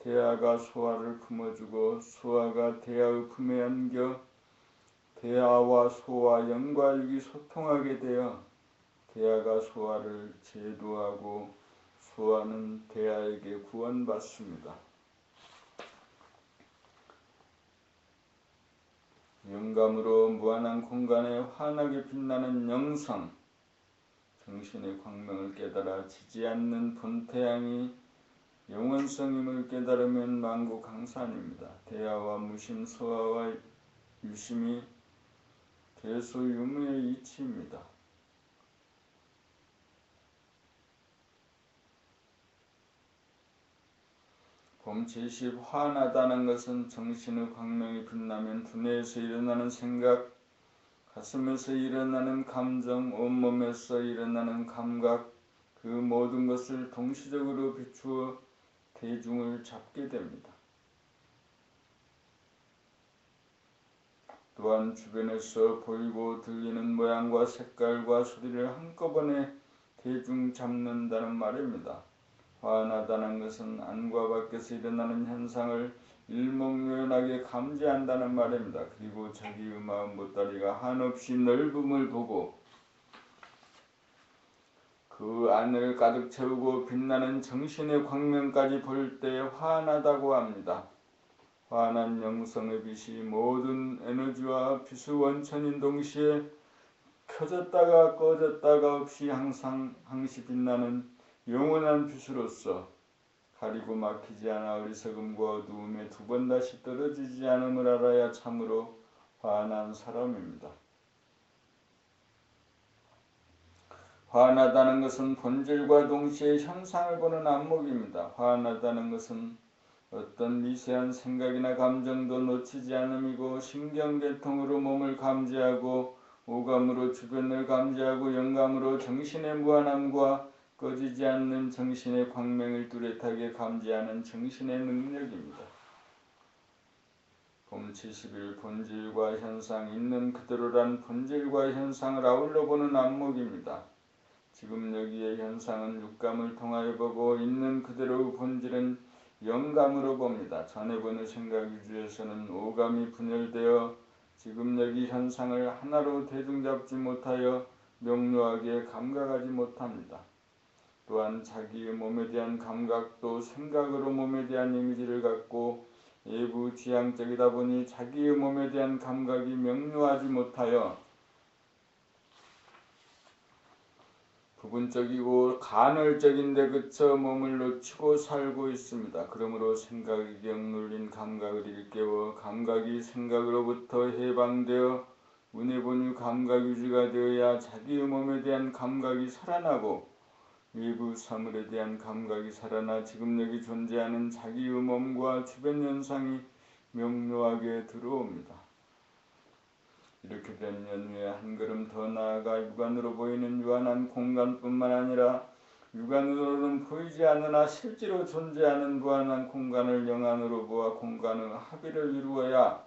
A: 대아가 소아를 품어주고 소아가 대아의 품에 안겨 대아와 소아 영과 육이 소통하게 되어 대아가 소아를 제도하고 소아는 대아에게 구원받습니다. 영감으로 무한한 공간에 환하게 빛나는 영성, 정신의 광명을 깨달아 지지 않는 본태양이 영원성임을 깨달으면 만국강산입니다. 대아와 무심, 소아와 유심이 대소유무의 이치입니다. 봄 70 환하다는 것은 정신의 광명이 빛나면 두뇌에서 일어나는 생각, 가슴에서 일어나는 감정, 온몸에서 일어나는 감각, 그 모든 것을 동시적으로 비추어 대중을 잡게 됩니다. 또한 주변에서 보이고 들리는 모양과 색깔과 소리를 한꺼번에 대중 잡는다는 말입니다. 화나다는 것은 안과 밖에서 일어나는 현상을 일목요연하게 감지한다는 말입니다. 그리고 자기의 마음 보따리가 한없이 넓음을 보고 그 안을 가득 채우고 빛나는 정신의 광명까지 볼 때 화나다고 합니다. 환한 영성의 빛이 모든 에너지와 빛의 원천인 동시에 켜졌다가 꺼졌다가 없이 항시 빛나는 영원한 빛으로서 가리고 막히지 않아 어리석음과 어두움에 두 번 다시 떨어지지 않음을 알아야 참으로 환한 사람입니다. 환하다는 것은 본질과 동시에 현상을 보는 안목입니다. 환하다는 것은 어떤 미세한 생각이나 감정도 놓치지 않음이고 신경계통으로 몸을 감지하고 오감으로 주변을 감지하고 영감으로 정신의 무한함과 꺼지지 않는 정신의 광명을 뚜렷하게 감지하는 정신의 능력입니다. 봄 70일 본질과 현상 있는 그대로란 본질과 현상을 아울러 보는 안목입니다. 지금 여기의 현상은 육감을 통하여 보고 있는 그대로의 본질은 영감으로 봅니다. 전에 보는 생각 위주에서는 오감이 분열되어 지금 여기 현상을 하나로 대중잡지 못하여 명료하게 감각하지 못합니다. 또한 자기의 몸에 대한 감각도 생각으로 몸에 대한 이미지를 갖고 외부 지향적이다 보니 자기의 몸에 대한 감각이 명료하지 못하여 부분적이고 간헐적인 데 그쳐 몸을 놓치고 살고 있습니다. 그러므로 생각이 억눌린 감각을 일깨워 감각이 생각으로부터 해방되어 운해본유 감각 유지가 되어야 자기의 몸에 대한 감각이 살아나고 외부 사물에 대한 감각이 살아나 지금 여기 존재하는 자기의 몸과 주변 현상이 명료하게 들어옵니다. 이렇게 된 연후에 한 걸음 더 나아가 육안으로 보이는 유한한 공간뿐만 아니라 육안으로는 보이지 않으나 실제로 존재하는 무한한 공간을 영안으로 보아 공간의 합의를 이루어야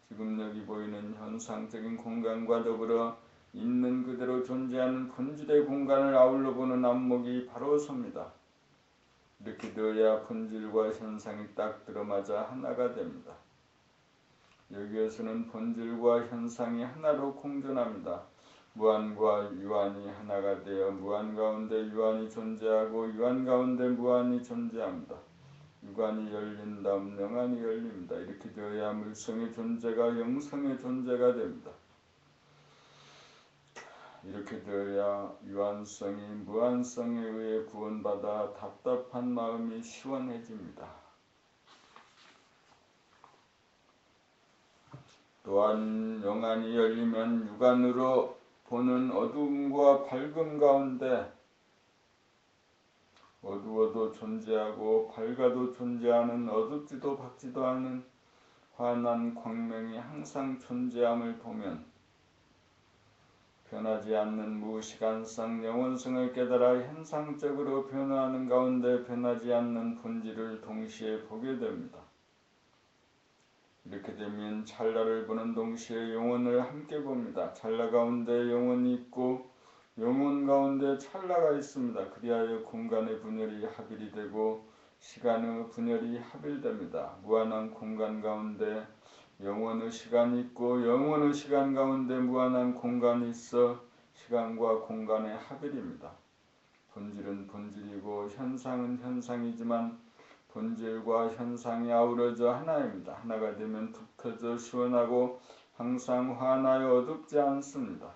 A: 지금 여기 보이는 현상적인 공간과 더불어 있는 그대로 존재하는 본질의 공간을 아울러 보는 안목이 바로 섭니다. 이렇게 되어야 본질과 현상이 딱 들어맞아 하나가 됩니다. 여기에서는 본질과 현상이 하나로 공존합니다. 무한과 유한이 하나가 되어 무한 가운데 유한이 존재하고 유한 가운데 무한이 존재합니다. 유관이 열린 다음 영한이 열립니다. 이렇게 되어야 물성의 존재가 영성의 존재가 됩니다. 이렇게 되어야 유한성이 무한성에 의해 구원받아 답답한 마음이 시원해집니다. 또한 영안이 열리면 육안으로 보는 어두움과 밝음 가운데 어두워도 존재하고 밝아도 존재하는 어둡지도 밝지도 않은 환한 광명이 항상 존재함을 보면 변하지 않는 무시간성 영원성을 깨달아 현상적으로 변화하는 가운데 변하지 않는 본질을 동시에 보게 됩니다. 이렇게 되면 찰나를 보는 동시에 영혼을 함께 봅니다. 찰나 가운데 영혼이 있고 영혼 가운데 찰나가 있습니다. 그리하여 공간의 분열이 합일이 되고 시간의 분열이 합일됩니다. 무한한 공간 가운데 영혼의 시간이 있고 영혼의 시간 가운데 무한한 공간이 있어 시간과 공간의 합일입니다. 본질은 본질이고 현상은 현상이지만 본질과 현상이 아우러져 하나입니다. 하나가 되면 툭 터져 시원하고 항상 환하여 어둡지 않습니다.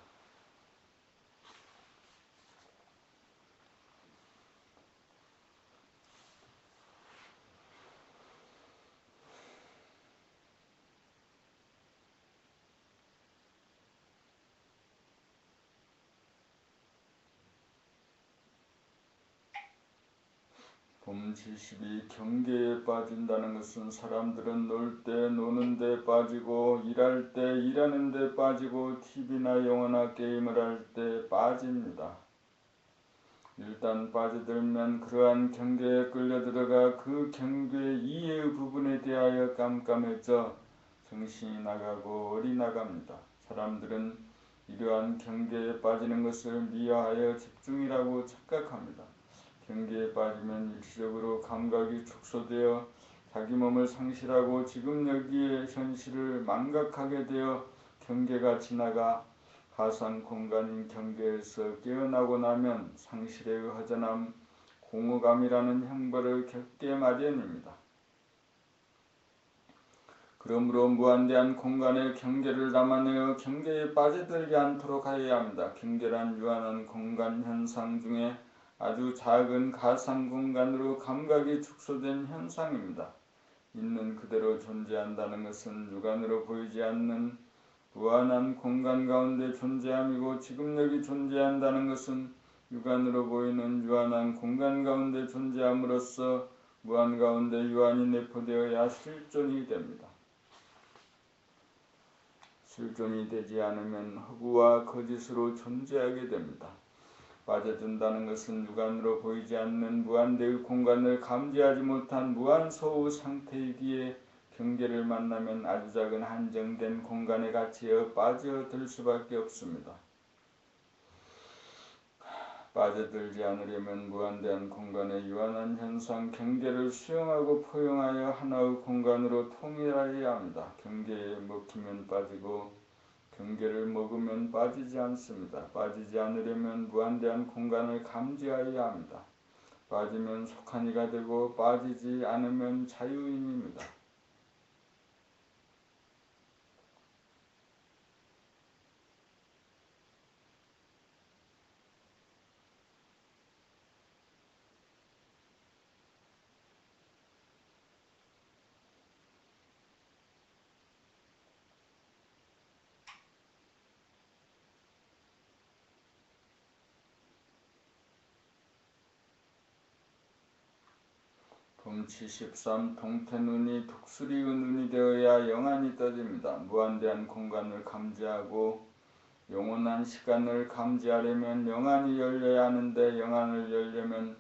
A: 봄 70이 경계에 빠진다는 것은 사람들은 놀 때 노는 데 빠지고 일할 때 일하는 데 빠지고 TV나 영화나 게임을 할 때 빠집니다. 일단 빠져들면 그러한 경계에 끌려들어가 그 경계 이외의 부분에 대하여 깜깜해져 정신이 나가고 얼이 나갑니다. 사람들은 이러한 경계에 빠지는 것을 미화하여 집중이라고 착각합니다. 경계에 빠지면 일시적으로 감각이 축소되어 자기 몸을 상실하고 지금 여기에 현실을 망각하게 되어 경계가 지나가 가상 공간인 경계에서 깨어나고 나면 상실의 허전함, 공허감이라는 형벌을 겪게 마련입니다. 그러므로 무한대한 공간의 경계를 담아내어 경계에 빠져들지 않도록 하여야 합니다. 경계란 유한한 공간 현상 중에 아주 작은 가상 공간으로 감각이 축소된 현상입니다. 있는 그대로 존재한다는 것은 육안으로 보이지 않는 무한한 공간 가운데 존재함이고 지금 여기 존재한다는 것은 육안으로 보이는 유한한 공간 가운데 존재함으로써 무한 가운데 유한이 내포되어야 실존이 됩니다. 실존이 되지 않으면 허구와 거짓으로 존재하게 됩니다. 빠져든다는 것은 육안으로 보이지 않는 무한대의 공간을 감지하지 못한 무한소의 상태이기에 경계를 만나면 아주 작은 한정된 공간에 갇혀 빠져들 수밖에 없습니다. 빠져들지 않으려면 무한대한 공간의 유한한 현상 경계를 수용하고 포용하여 하나의 공간으로 통일하여야 합니다. 경계에 먹히면 빠지고 경계를 먹으면 빠지지 않습니다. 빠지지 않으려면 무한대한 공간을 감지하여야 합니다. 빠지면 속한 이가 되고 빠지지 않으면 자유인입니다. 범치 13 동태눈이 독수리의 눈이 되어야 영안이 떠집니다. 무한대한 공간을 감지하고 영원한 시간을 감지하려면 영안이 열려야 하는데 영안을 열려면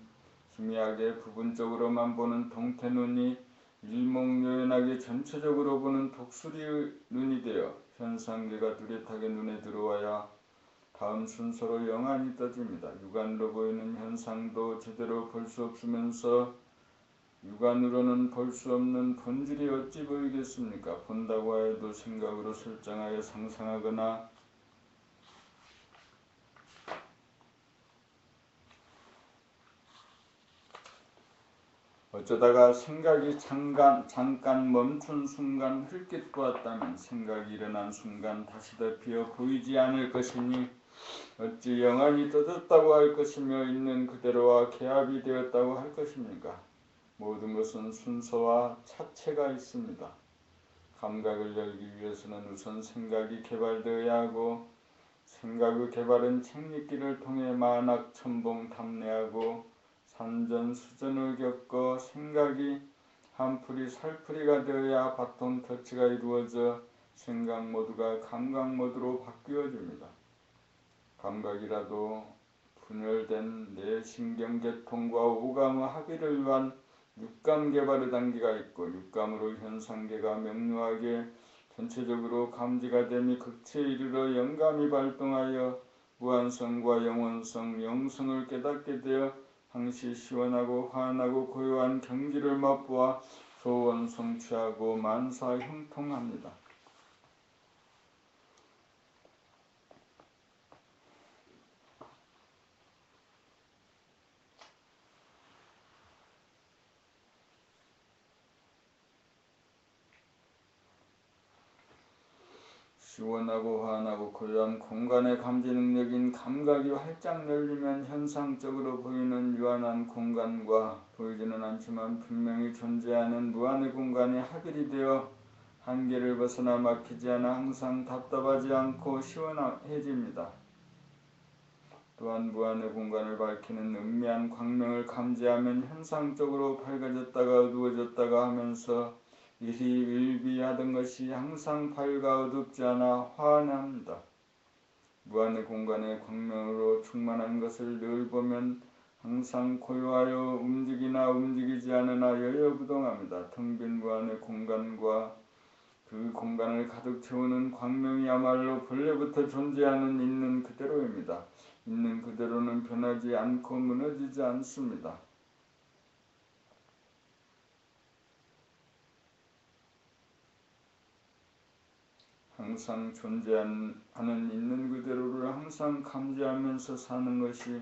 A: 희미하게 부분적으로만 보는 동태눈이 일목요연하게 전체적으로 보는 독수리의 눈이 되어 현상계가 뚜렷하게 눈에 들어와야 다음 순서로 영안이 떠집니다. 육안으로 보이는 현상도 제대로 볼 수 없으면서 육안으로는 볼 수 없는 본질이 어찌 보이겠습니까? 본다고 하여도 생각으로 설정하여 상상하거나 어쩌다가 생각이 잠깐 멈춘 순간 흘낏 보았다면 생각이 일어난 순간 다시 덮여 보이지 않을 것이니 어찌 영안이 떠졌다고 할 것이며 있는 그대로와 개합이 되었다고 할 것입니까? 모든 것은 순서와 차체가 있습니다. 감각을 열기 위해서는 우선 생각이 개발되어야 하고 생각의 개발은 책리기를 통해 만학천봉 탐내하고 산전수전을 겪어 생각이 한풀이 살풀이가 되어야 바통 터치가 이루어져 생각 모드가 감각 모드로 바뀌어집니다. 감각이라도 분열된 뇌신경계통과 오감의 합의를 위한 육감 개발의 단계가 있고 육감으로 현상계가 명료하게 전체적으로 감지가 되며 극치에 이르러 영감이 발동하여 무한성과 영원성, 영성을 깨닫게 되어 항시 시원하고 환하고 고요한 경지를 맛보아 소원 성취하고 만사 형통합니다. 시원하고 환하고 고요한 공간의 감지 능력인 감각이 활짝 열리면 현상적으로 보이는 유한한 공간과 보이지는 않지만 분명히 존재하는 무한의 공간이 합일이 되어 한계를 벗어나 막히지 않아 항상 답답하지 않고 시원해집니다. 또한 무한의 공간을 밝히는 은미한 광명을 감지하면 현상적으로 밝아졌다가 어두워졌다가 하면서 일희일비하던 것이 항상 밝아 어둡지 않아 환합니다. 무한의 공간의 광명으로 충만한 것을 늘 보면 항상 고요하여 움직이나 움직이지 않으나 여여부동합니다. 텅 빈 무한의 공간과 그 공간을 가득 채우는 광명이야말로 본래부터 존재하는 있는 그대로입니다. 있는 그대로는 변하지 않고 무너지지 않습니다. 항상 존재하는 있는 그대로를 항상 감지하면서 사는 것이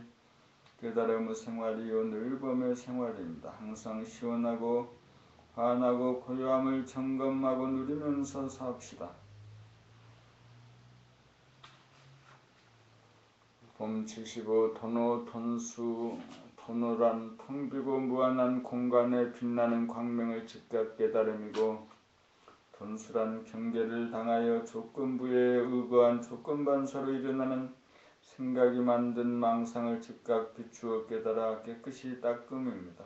A: 깨달음의 생활이요 늘 범의 생활입니다. 항상 시원하고 환하고 고요함을 점검하고 누리면서 삽시다. 봄 75 토노 톤수 토노란 텅비고 무한한 공간에 빛나는 광명을 즉각 깨달음이고 톤수란 경계를 당하여 조건부에 의거한 조건반사로 일어나는 생각이 만든 망상을 즉각 비추어 깨달아 깨끗이 닦음입니다.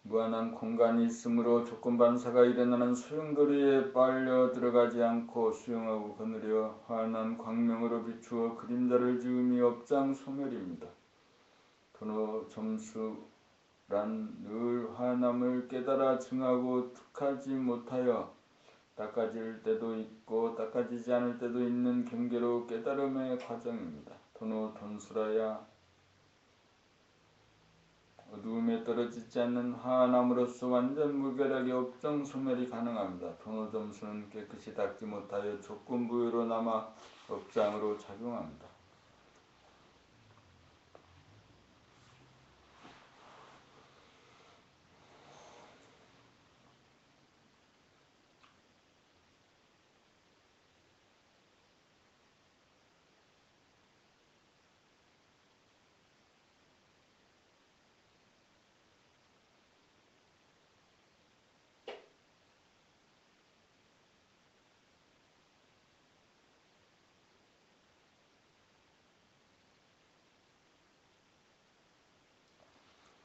A: 무한한 공간이 있으므로 조건반사가 일어나는 소용돌이에 빨려 들어가지 않고 수용하고 거느려 환한 광명으로 비추어 그림자를 지음이 업장 소멸입니다. 도노 점수란 늘 환함을 깨달아 증하고 득하지 못하여 닦아질 때도 있고 닦아지지 않을 때도 있는 경계로 깨달음의 과정입니다. 도노 돈수라야 어두움에 떨어지지 않는 환함으로써 완전 무결하게 업종 소멸이 가능합니다. 도노 점수는 깨끗이 닦지 못하여 조건부여로 남아 업장으로 작용합니다.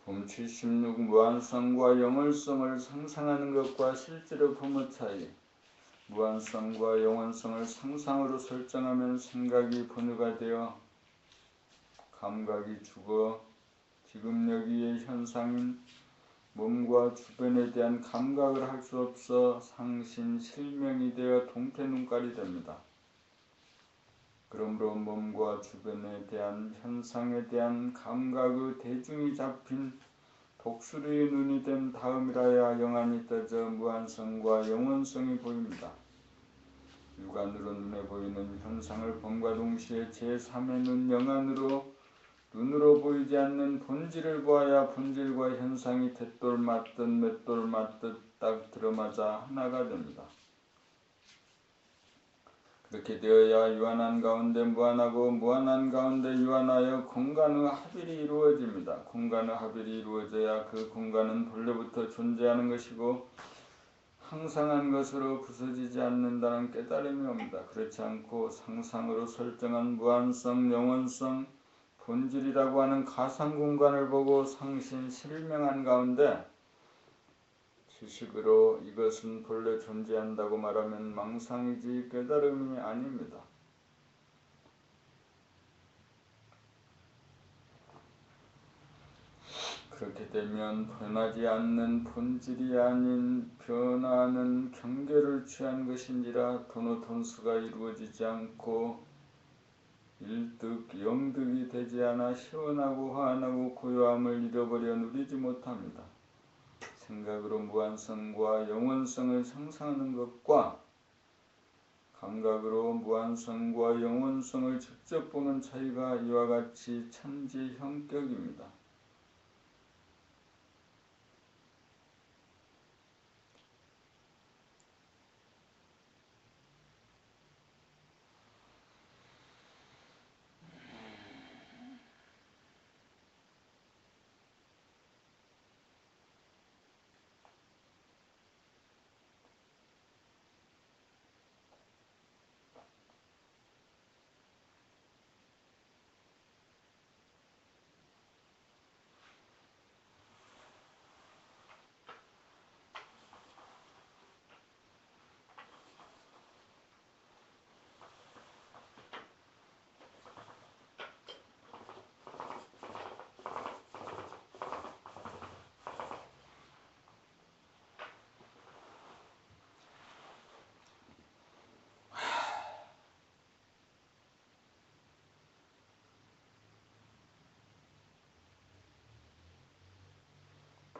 A: 봄 76 무한성과 영월성을 상상하는 것과 실제로 봄의 차이. 무한성과 영원성을 상상으로 설정하면 생각이 번유가 되어 감각이 죽어 지금 여기의 현상인 몸과 주변에 대한 감각을 할 수 없어 상신 실명이 되어 동태 눈깔이 됩니다. 그러므로 몸과 주변에 대한 현상에 대한 감각의 대중이 잡힌 독수리의 눈이 된 다음이라야 영안이 떠져 무한성과 영원성이 보입니다. 육안으로 눈에 보이는 현상을 봄과 동시에 제3의 눈 영안으로 눈으로 보이지 않는 본질을 보아야 본질과 현상이 대돌 맞듯 맷돌 맞듯 딱 들어맞아 하나가 됩니다. 그렇게 되어야 유한한 가운데 무한하고 무한한 가운데 유한하여 공간의 합일이 이루어집니다. 공간의 합일이 이루어져야 그 공간은 본래부터 존재하는 것이고 항상한 것으로 부서지지 않는다는 깨달음이 옵니다. 그렇지 않고 상상으로 설정한 무한성, 영원성, 본질이라고 하는 가상공간을 보고 상신 실명한 가운데 지식으로 이것은 본래 존재한다고 말하면 망상이지 깨달음이 아닙니다. 그렇게 되면 변하지 않는 본질이 아닌 변화하는 경계를 취한 것인지라 도노톤수가 이루어지지 않고 일득 영득이 되지 않아 시원하고 환하고 고요함을 잃어버려 누리지 못합니다. 생각으로 무한성과 영원성을 상상하는 것과 감각으로 무한성과 영원성을 직접 보는 차이가 이와 같이 천지형격입니다.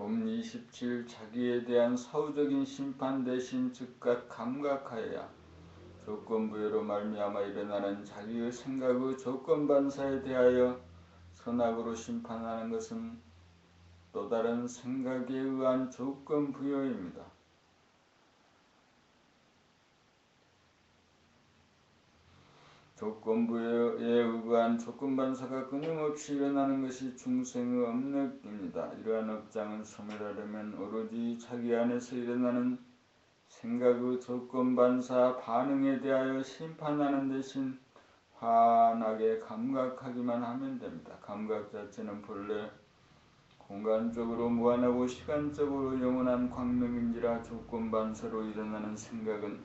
A: 봄 27 자기에 대한 사후적인 심판 대신 즉각 감각하여야 조건부여로 말미암아 일어나는 자기의 생각의 조건반사에 대하여 선악으로 심판하는 것은 또 다른 생각에 의한 조건부여입니다. 조건부여에 의한 조건반사가 끊임없이 일어나는 것이 중생의 업력입니다. 이러한 업장을 소멸하려면 오로지 자기 안에서 일어나는 생각의 조건반사 반응에 대하여 심판하는 대신 환하게 감각하기만 하면 됩니다. 감각 자체는 본래 공간적으로 무한하고 시간적으로 영원한 광명인지라 조건반사로 일어나는 생각은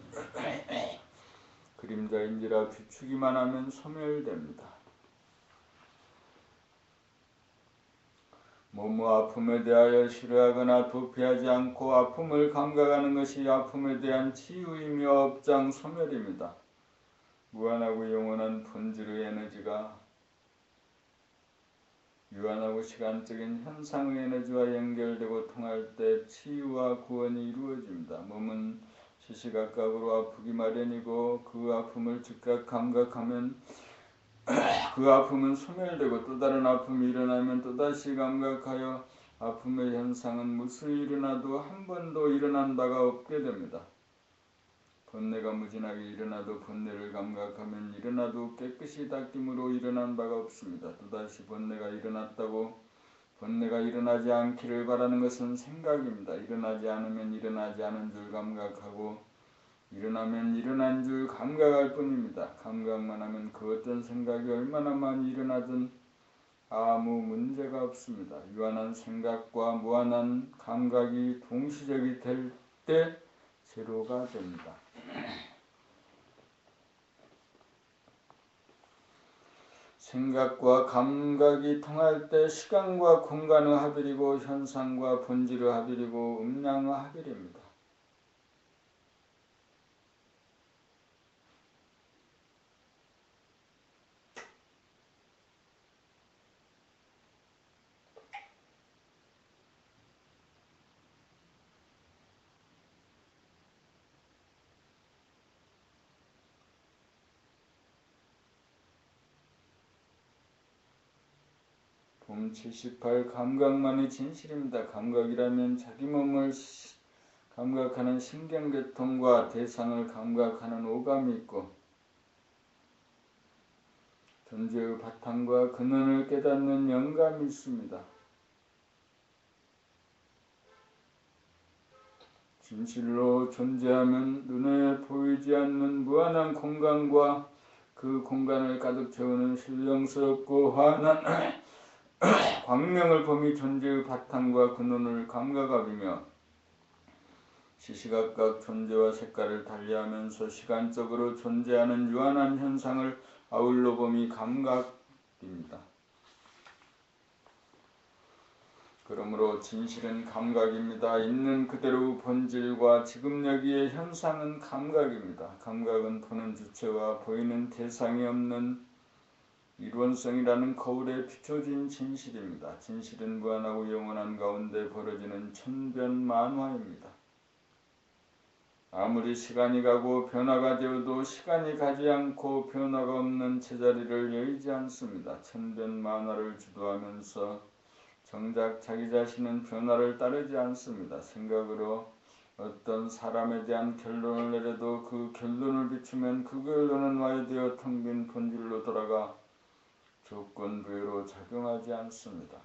A: 그림자인지라 비추기만 하면 소멸됩니다. 몸의 아픔에 대하여 싫어하거나 도피하지 않고 아픔을 감각하는 것이 아픔에 대한 치유이며 업장 소멸입니다. 무한하고 영원한 본질의 에너지가 유한하고 시간적인 현상의 에너지와 연결되고 통할 때 치유와 구원이 이루어집니다. 몸은 시시각각으로 아프기 마련이고 그 아픔을 즉각 감각하면 그 아픔은 소멸되고 또 다른 아픔이 일어나면 또다시 감각하여 아픔의 현상은 무슨 일어나도 한 번도 일어난 바가 없게 됩니다. 번뇌가 무진하게 일어나도 번뇌를 감각하면 일어나도 깨끗이 닦임으로 일어난 바가 없습니다. 또다시 번뇌가 일어났다고 번뇌가 일어나지 않기를 바라는 것은 생각입니다. 일어나지 않으면 일어나지 않은 줄 감각하고 일어나면 일어난 줄 감각할 뿐입니다. 감각만 하면 그 어떤 생각이 얼마나 많이 일어나든 아무 문제가 없습니다. 유한한 생각과 무한한 감각이 동시적이 될 때 제로가 됩니다. 생각과 감각이 통할 때 시간과 공간의 합일이고 현상과 본질의 합일이고 음량의 합일입니다. 봄 78 감각만이 진실입니다. 감각이라면 자기 몸을 감각하는 신경계통과 대상을 감각하는 오감이 있고 존재의 바탕과 근원을 깨닫는 영감이 있습니다. 진실로 존재하면 눈에 보이지 않는 무한한 공간과 그 공간을 가득 채우는 신령스럽고 환한 광명을 범위 존재의 바탕과 근원을 감각하며 시시각각 존재와 색깔을 달리하면서 시간적으로 존재하는 유한한 현상을 아울러 범위 감각입니다. 그러므로 진실은 감각입니다. 있는 그대로 본질과 지금 여기의 현상은 감각입니다. 감각은 보는 주체와 보이는 대상이 없는 일원성이라는 거울에 비춰진 진실입니다. 진실은 무한하고 영원한 가운데 벌어지는 천변만화입니다. 아무리 시간이 가고 변화가 되어도 시간이 가지 않고 변화가 없는 제자리를 여의지 않습니다. 천변만화를 주도하면서 정작 자기 자신은 변화를 따르지 않습니다. 생각으로 어떤 사람에 대한 결론을 내려도 그 결론을 비추면 그 결론은 와해되어 텅 빈 본질로 돌아가 조건부여로 작용하지 않습니다.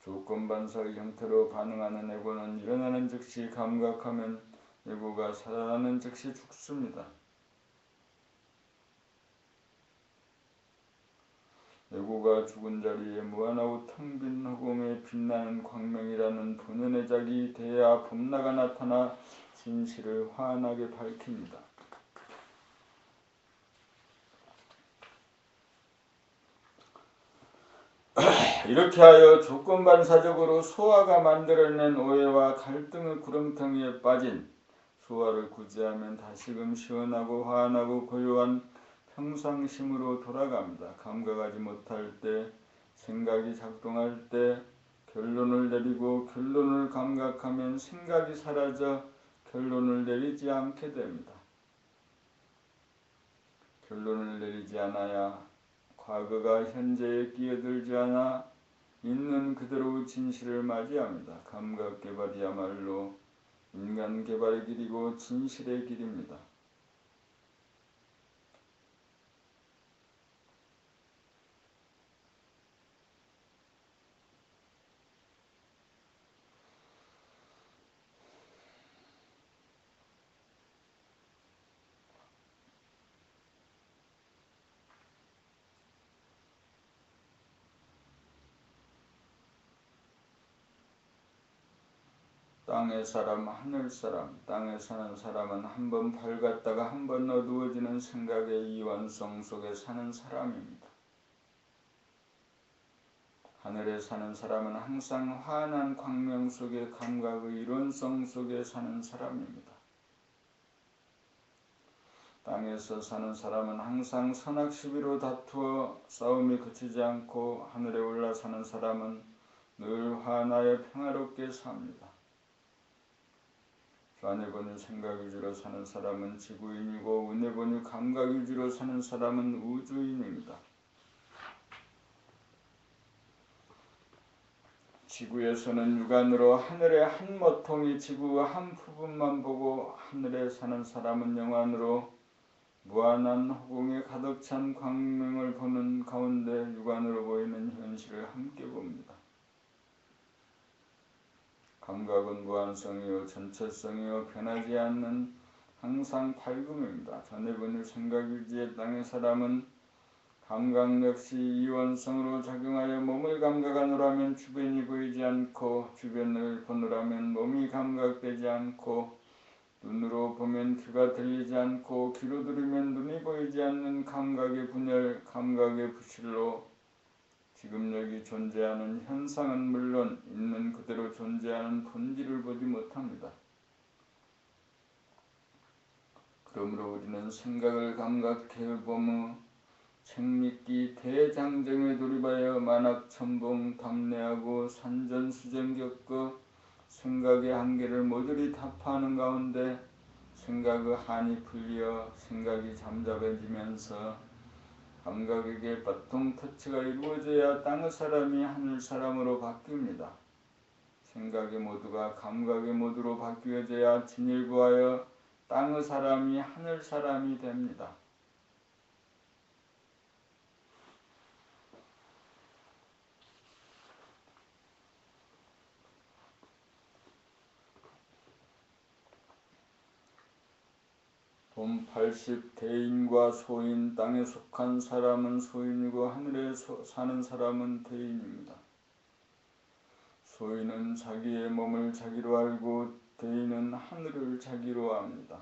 A: 조건반사의 형태로 반응하는 에고는 일어나는 즉시 감각하면 에고가 살아나는 즉시 죽습니다. 에고가 죽은 자리에 무한하고 텅 빈 허공에 빛나는 광명이라는 본연의 작이 대야 범나가 나타나 진실을 환하게 밝힙니다. 이렇게 하여 조건반사적으로 소화가 만들어낸 오해와 갈등의 구렁텅이에 빠진 소화를 구제하면 다시금 시원하고 환하고 고요한 평상심으로 돌아갑니다. 감각하지 못할 때, 생각이 작동할 때 결론을 내리고 결론을 감각하면 생각이 사라져 결론을 내리지 않게 됩니다. 결론을 내리지 않아야 과거가 현재에 끼어들지 않아 있는 그대로 진실을 맞이합니다. 감각개발이야말로 인간개발의 길이고 진실의 길입니다. 땅의 사람, 하늘 사람, 땅에 사는 사람은 한번 밝았다가 한번 어두워지는 생각의 이완성 속에 사는 사람입니다. 하늘에 사는 사람은 항상 환한 광명 속의 감각의 이론성 속에 사는 사람입니다. 땅에서 사는 사람은 항상 선악 시비로 다투어 싸움이 그치지 않고 하늘에 올라 사는 사람은 늘 환하여 평화롭게 삽니다. 좌뇌본유 생각 위주로 사는 사람은 지구인이고 우뇌본유 감각 위주로 사는 사람은 우주인입니다. 지구에서는 육안으로 하늘의 한 모통이 지구 한 부분만 보고 하늘에 사는 사람은 영안으로 무한한 허공에 가득 찬 광명을 보는 가운데 육안으로 보이는 현실을 함께 봅니다. 감각은 무한성이요 전체성이요 변하지 않는 항상 밝음입니다. 좌뇌본유 생각 위주의 땅의 사람은 감각 역시 이원성으로 작용하여 몸을 감각하노라면 주변이 보이지 않고 주변을 보노라면 몸이 감각되지 않고 눈으로 보면 귀가 들리지 않고 귀로 들으면 눈이 보이지 않는 감각의 분열, 감각의 부실로 지금 여기 존재하는 현상은 물론 있는 그대로 존재하는 본질을 보지 못합니다. 그러므로 우리는 생각을 감각해 보며 책읽기 대장정에 돌입하여 만학천봉 담내하고 산전수전 겪어 생각의 한계를 모조리 타파하는 가운데 생각의 한이 풀려 생각이 잠잠해지면서 감각에게 바통 터치가 이루어져야 땅의 사람이 하늘 사람으로 바뀝니다. 생각의 모두가 감각의 모두로 바뀌어져야 진일보하여 땅의 사람이 하늘 사람이 됩니다. 본 80 대인과 소인, 땅에 속한 사람은 소인이고 하늘에 사는 사람은 대인입니다. 소인은 자기의 몸을 자기로 알고 대인은 하늘을 자기로 압니다.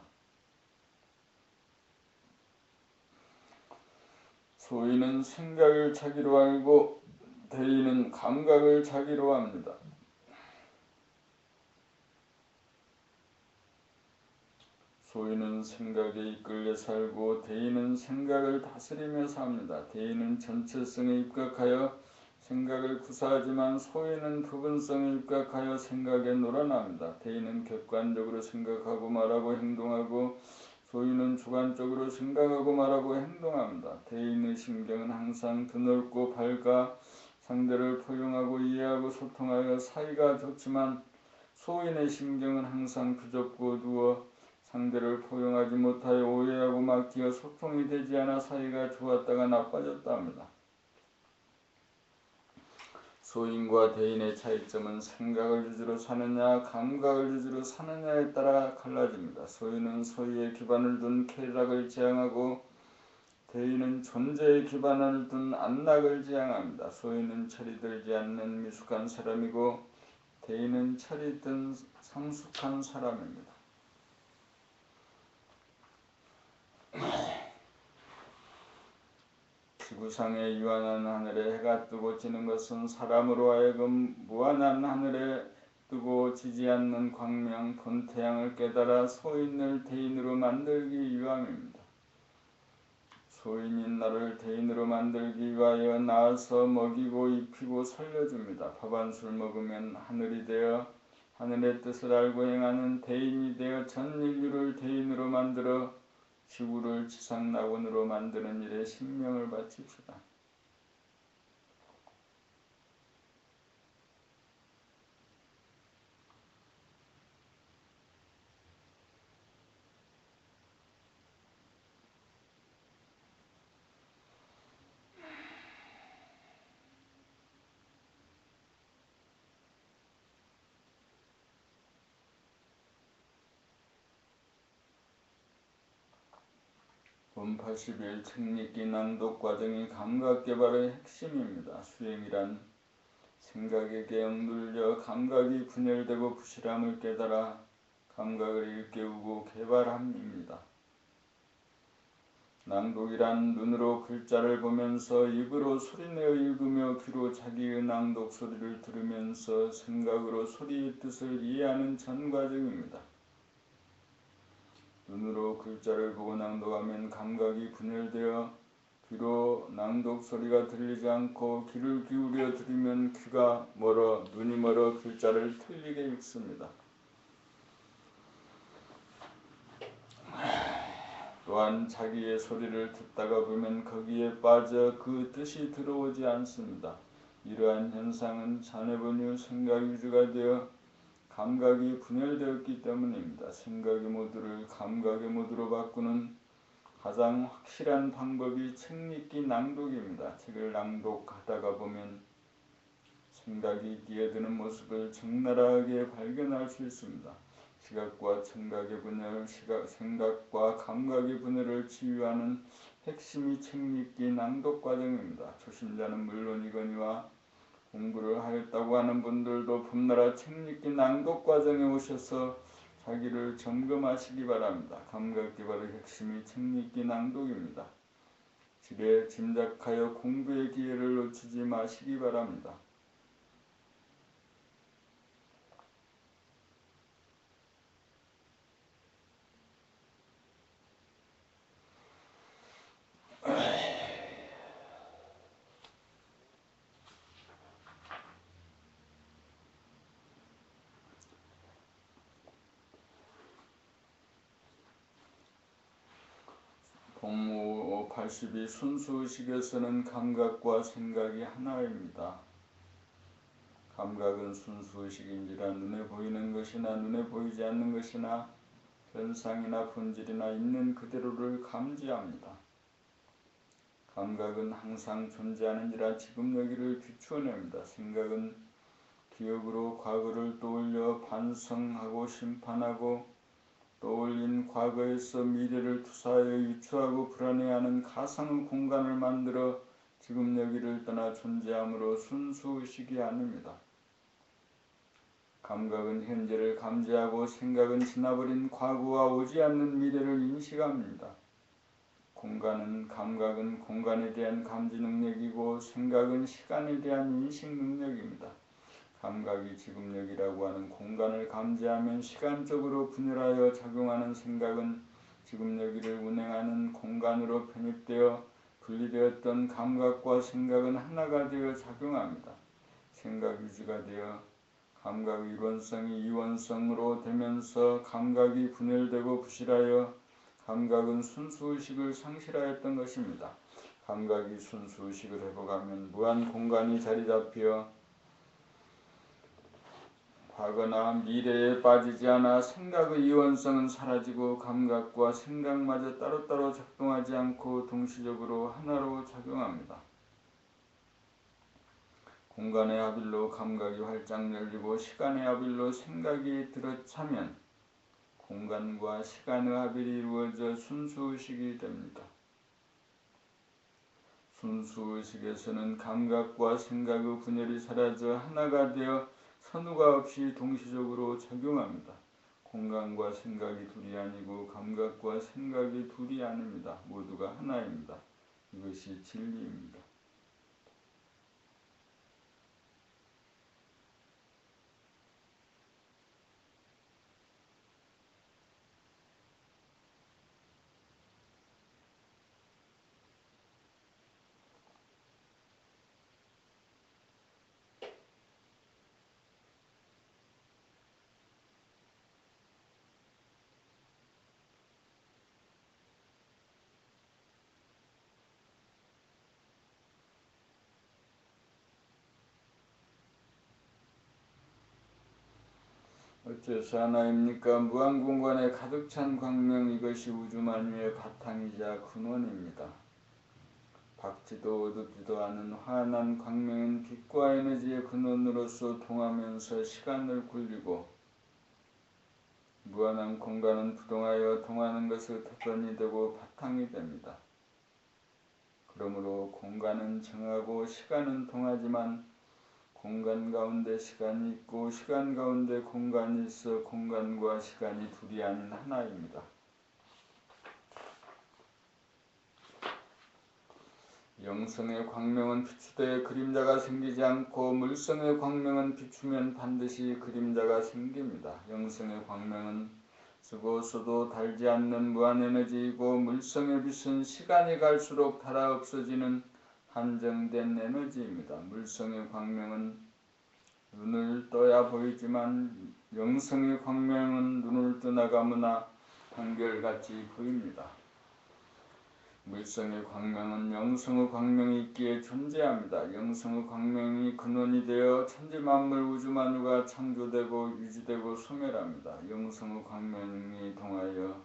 A: 소인은 생각을 자기로 알고 대인은 감각을 자기로 압니다. 소인은 생각에 이끌려 살고 대인은 생각을 다스리며 삽니다. 대인은 전체성에 입각하여 생각을 구사하지만 소인은 부분성에 입각하여 생각에 놀아납니다. 대인은 객관적으로 생각하고 말하고 행동하고 소인은 주관적으로 생각하고 말하고 행동합니다. 대인의 심경은 항상 드넓고 밝아 상대를 포용하고 이해하고 소통하여 사이가 좋지만 소인의 심경은 항상 부좁고 누워 상대를 포용하지 못하여 오해하고 막히어 소통이 되지 않아 사이가 좋았다가 나빠졌다 합니다. 소인과 대인의 차이점은 생각을 위주로 사느냐 감각을 위주로 사느냐에 따라 갈라집니다. 소인은 소유의 기반을 둔 쾌락을 지향하고 대인은 존재의 기반을 둔 안락을 지향합니다. 소인은 철이 들지 않는 미숙한 사람이고 대인은 철이 든 성숙한 사람입니다. 지구상의 유한한 하늘에 해가 뜨고 지는 것은 사람으로 하여금 무한한 하늘에 뜨고 지지 않는 광명 본태양을 깨달아 소인을 대인으로 만들기 위함입니다. 소인인 나를 대인으로 만들기 위하여 낳아서 먹이고 입히고 살려줍니다. 밥 한 술 먹으면 하늘이 되어 하늘의 뜻을 알고 행하는 대인이 되어 전 인류를 대인으로 만들어 지구를 지상낙원으로 만드는 일에 신명을 바칩시다. 본 80일 책읽기 낭독 과정이 감각개발의 핵심입니다. 수행이란 생각에게 억눌려 감각이 분열되고 부실함을 깨달아 감각을 일깨우고 개발함입니다. 낭독이란 눈으로 글자를 보면서 입으로 소리내어 읽으며 귀로 자기의 낭독 소리를 들으면서 생각으로 소리의 뜻을 이해하는 전 과정입니다. 눈으로 글자를 보고 낭독하면 감각이 분열되어 귀로 낭독 소리가 들리지 않고 귀를 기울여 들으면 귀가 멀어 눈이 멀어 글자를 틀리게 읽습니다. 또한 자기의 소리를 듣다가 보면 거기에 빠져 그 뜻이 들어오지 않습니다. 이러한 현상은 자네본유 생각 위주가 되어 감각이 분열되었기 때문입니다. 생각의 모드를 감각의 모드로 바꾸는 가장 확실한 방법이 책읽기 낭독입니다. 책을 낭독하다가 보면 생각이 끼어드는 모습을 적나라하게 발견할 수 있습니다. 시각과 청각의 분열, 생각과 감각의 분열을 치유하는 핵심이 책읽기 낭독 과정입니다. 초심자는 물론이거니와 공부를 하였다고 하는 분들도 봄나라 책읽기 낭독 과정에 오셔서 자기를 점검하시기 바랍니다. 감각개발의 핵심이 책읽기 낭독입니다. 지레 짐작하여 공부의 기회를 놓치지 마시기 바랍니다. 법무 82 순수의식에서는 감각과 생각이 하나입니다. 감각은 순수의식인지라 눈에 보이는 것이나 눈에 보이지 않는 것이나 현상이나 본질이나 있는 그대로를 감지합니다. 감각은 항상 존재하는지라 지금 여기를 비추어냅니다. 생각은 기억으로 과거를 떠올려 반성하고 심판하고 떠올린 과거에서 미래를 투사하여 유추하고 불안해하는 가상의 공간을 만들어 지금 여기를 떠나 존재함으로 순수의식이 아닙니다. 감각은 현재를 감지하고 생각은 지나버린 과거와 오지 않는 미래를 인식합니다. 감각은 공간에 대한 감지 능력이고 생각은 시간에 대한 인식 능력입니다. 감각이 지금 여기라고 하는 공간을 감지하면 시간적으로 분열하여 작용하는 생각은 지금 여기를 운행하는 공간으로 편입되어 분리되었던 감각과 생각은 하나가 되어 작용합니다. 생각 위주가 되어 감각 이론성이 이원성으로 되면서 감각이 분열되고 부실하여 감각은 순수의식을 상실하였던 것입니다. 감각이 순수의식을 회복하면 무한 공간이 자리잡혀 과거나 미래에 빠지지 않아 생각의 이원성은 사라지고 감각과 생각마저 따로따로 작동하지 않고 동시적으로 하나로 작용합니다. 공간의 합일로 감각이 활짝 열리고 시간의 합일로 생각이 들어차면 공간과 시간의 합일이 이루어져 순수의식이 됩니다. 순수의식에서는 감각과 생각의 분열이 사라져 하나가 되어 선후가 없이 동시적으로 작용합니다. 공간과 생각이 둘이 아니고 감각과 생각이 둘이 아닙니다. 모두가 하나입니다. 이것이 진리입니다. 어째서 하나입니까? 무한공간에 가득 찬 광명, 이것이 우주만유의 바탕이자 근원입니다. 밝지도 어둡지도 않은 환한 광명은 빛과 에너지의 근원으로서 통하면서 시간을 굴리고, 무한한 공간은 부동하여 통하는 것을 터전이 되고 바탕이 됩니다. 그러므로 공간은 정하고 시간은 통하지만 공간 가운데 시간이 있고 시간 가운데 공간이 있어 공간과 시간이 둘이 아닌 하나입니다. 영성의 광명은 비추되 그림자가 생기지 않고, 물성의 광명은 비추면 반드시 그림자가 생깁니다. 영성의 광명은 쓰고 써도 닳지 않는 무한에너지이고, 물성의 빛은 시간이 갈수록 닳아 없어지는 한정된 에너지입니다. 물성의 광명은 눈을 떠야 보이지만 영성의 광명은 눈을 떠나가거나 한결같이 보입니다. 물성의 광명은 영성의 광명이 있기에 존재합니다. 영성의 광명이 근원이 되어 천지만물 우주만유가 창조되고 유지되고 소멸합니다. 영성의 광명이 통하여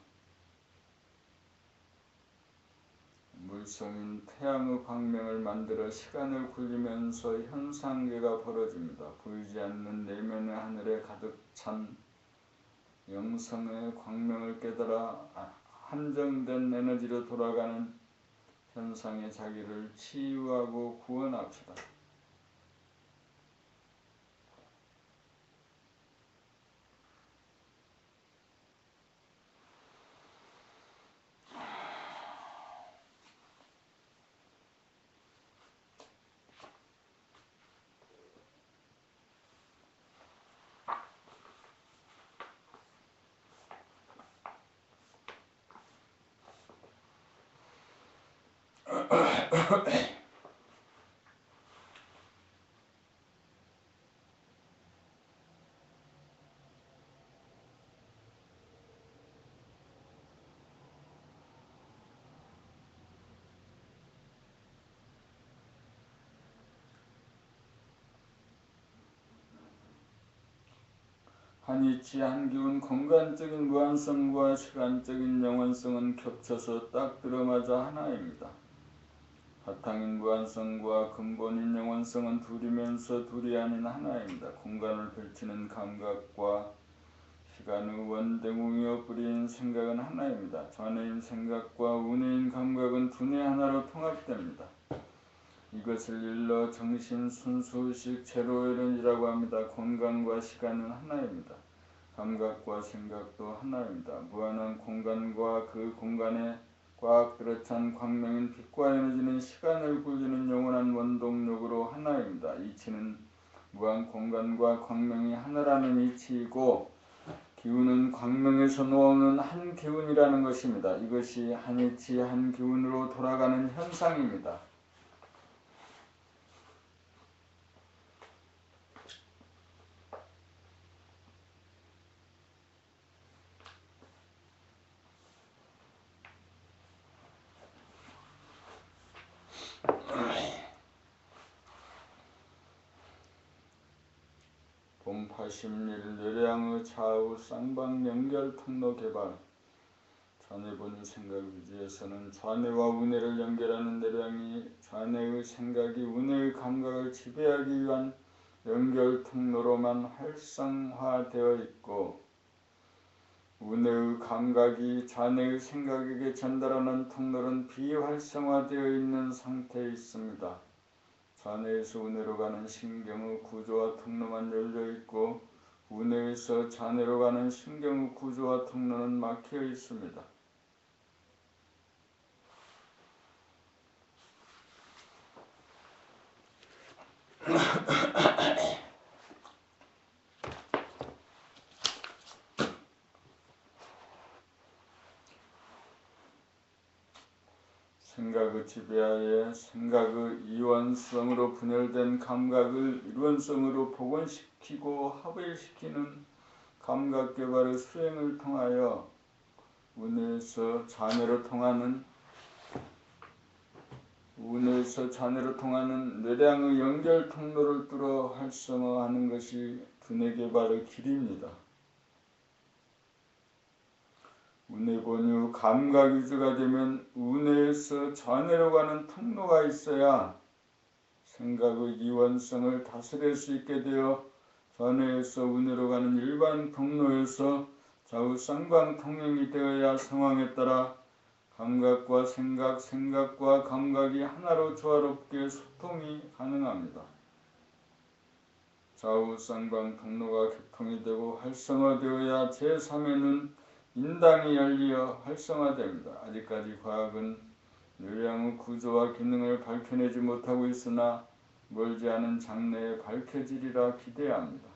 A: 물성인 태양의 광명을 만들어 시간을 굴리면서 현상계가 벌어집니다. 보이지 않는 내면의 하늘에 가득 찬 영성의 광명을 깨달아 한정된 에너지로 돌아가는 현상의 자기를 치유하고 구원합시다. 한 이치 한 기운, 공간적인 무한성과 시간적인 영원성은 겹쳐서 딱 들어맞아 하나입니다. 바탕인 무한성과 근본인 영원성은 둘이면서 둘이 아닌 하나입니다. 공간을 펼치는 감각과 시간의 원대궁이어 뿌리인 생각은 하나입니다. 좌뇌인 생각과 우뇌인 감각은 두뇌 하나로 통합됩니다. 이것을 일러 정신, 순수의식, 제로에너지라고 합니다. 공간과 시간은 하나입니다. 감각과 생각도 하나입니다. 무한한 공간과 그 공간에 꽉 들어찬 광명인 빛과 에너지는 시간을 굴리는 영원한 원동력으로 하나입니다. 이치는 무한 공간과 광명이 하나라는 이치이고, 기운은 광명에서 나오는 한 기운이라는 것입니다. 이것이 한 이치 한 기운으로 돌아가는 현상입니다. 봄 80일 뇌량의 좌우 쌍방 연결 통로 개발. 좌뇌본의 생각 위주에서는 좌뇌와 우뇌를 연결하는 뇌량이 좌뇌의 생각이 우뇌의 감각을 지배하기 위한 연결 통로로만 활성화되어 있고, 우뇌의 감각이 좌뇌의 생각에게 전달하는 통로는 비활성화되어 있는 상태에 있습니다. 좌뇌에서 우뇌로 가는 신경의 구조와 통로만 열려 있고, 우뇌에서 좌뇌로 가는 신경의 구조와 통로는 막혀 있습니다. 생각의 지배하에 생각의 이원성으로 분열된 감각을 일원성으로 복원시키고 합일시키는 감각개발의 수행을 통하여 우뇌에서 좌뇌로 통하는 뇌량의 연결 통로를 뚫어 활성화하는 것이 두뇌개발의 길입니다. 운해 본유 감각 유주가 되면 운해에서 전해로 가는 통로가 있어야 생각의 이원성을 다스릴 수 있게 되어 전해에서 운해로 가는 일반 통로에서 좌우 쌍방 통행이 되어야 상황에 따라 감각과 생각, 생각과 감각이 하나로 조화롭게 소통이 가능합니다. 좌우 쌍방 통로가 개통이 되고 활성화되어야 제3의 눈, 인당이 열리어 활성화됩니다. 아직까지 과학은 요양의 구조와 기능을 밝혀내지 못하고 있으나 멀지 않은 장래에 밝혀지리라 기대합니다.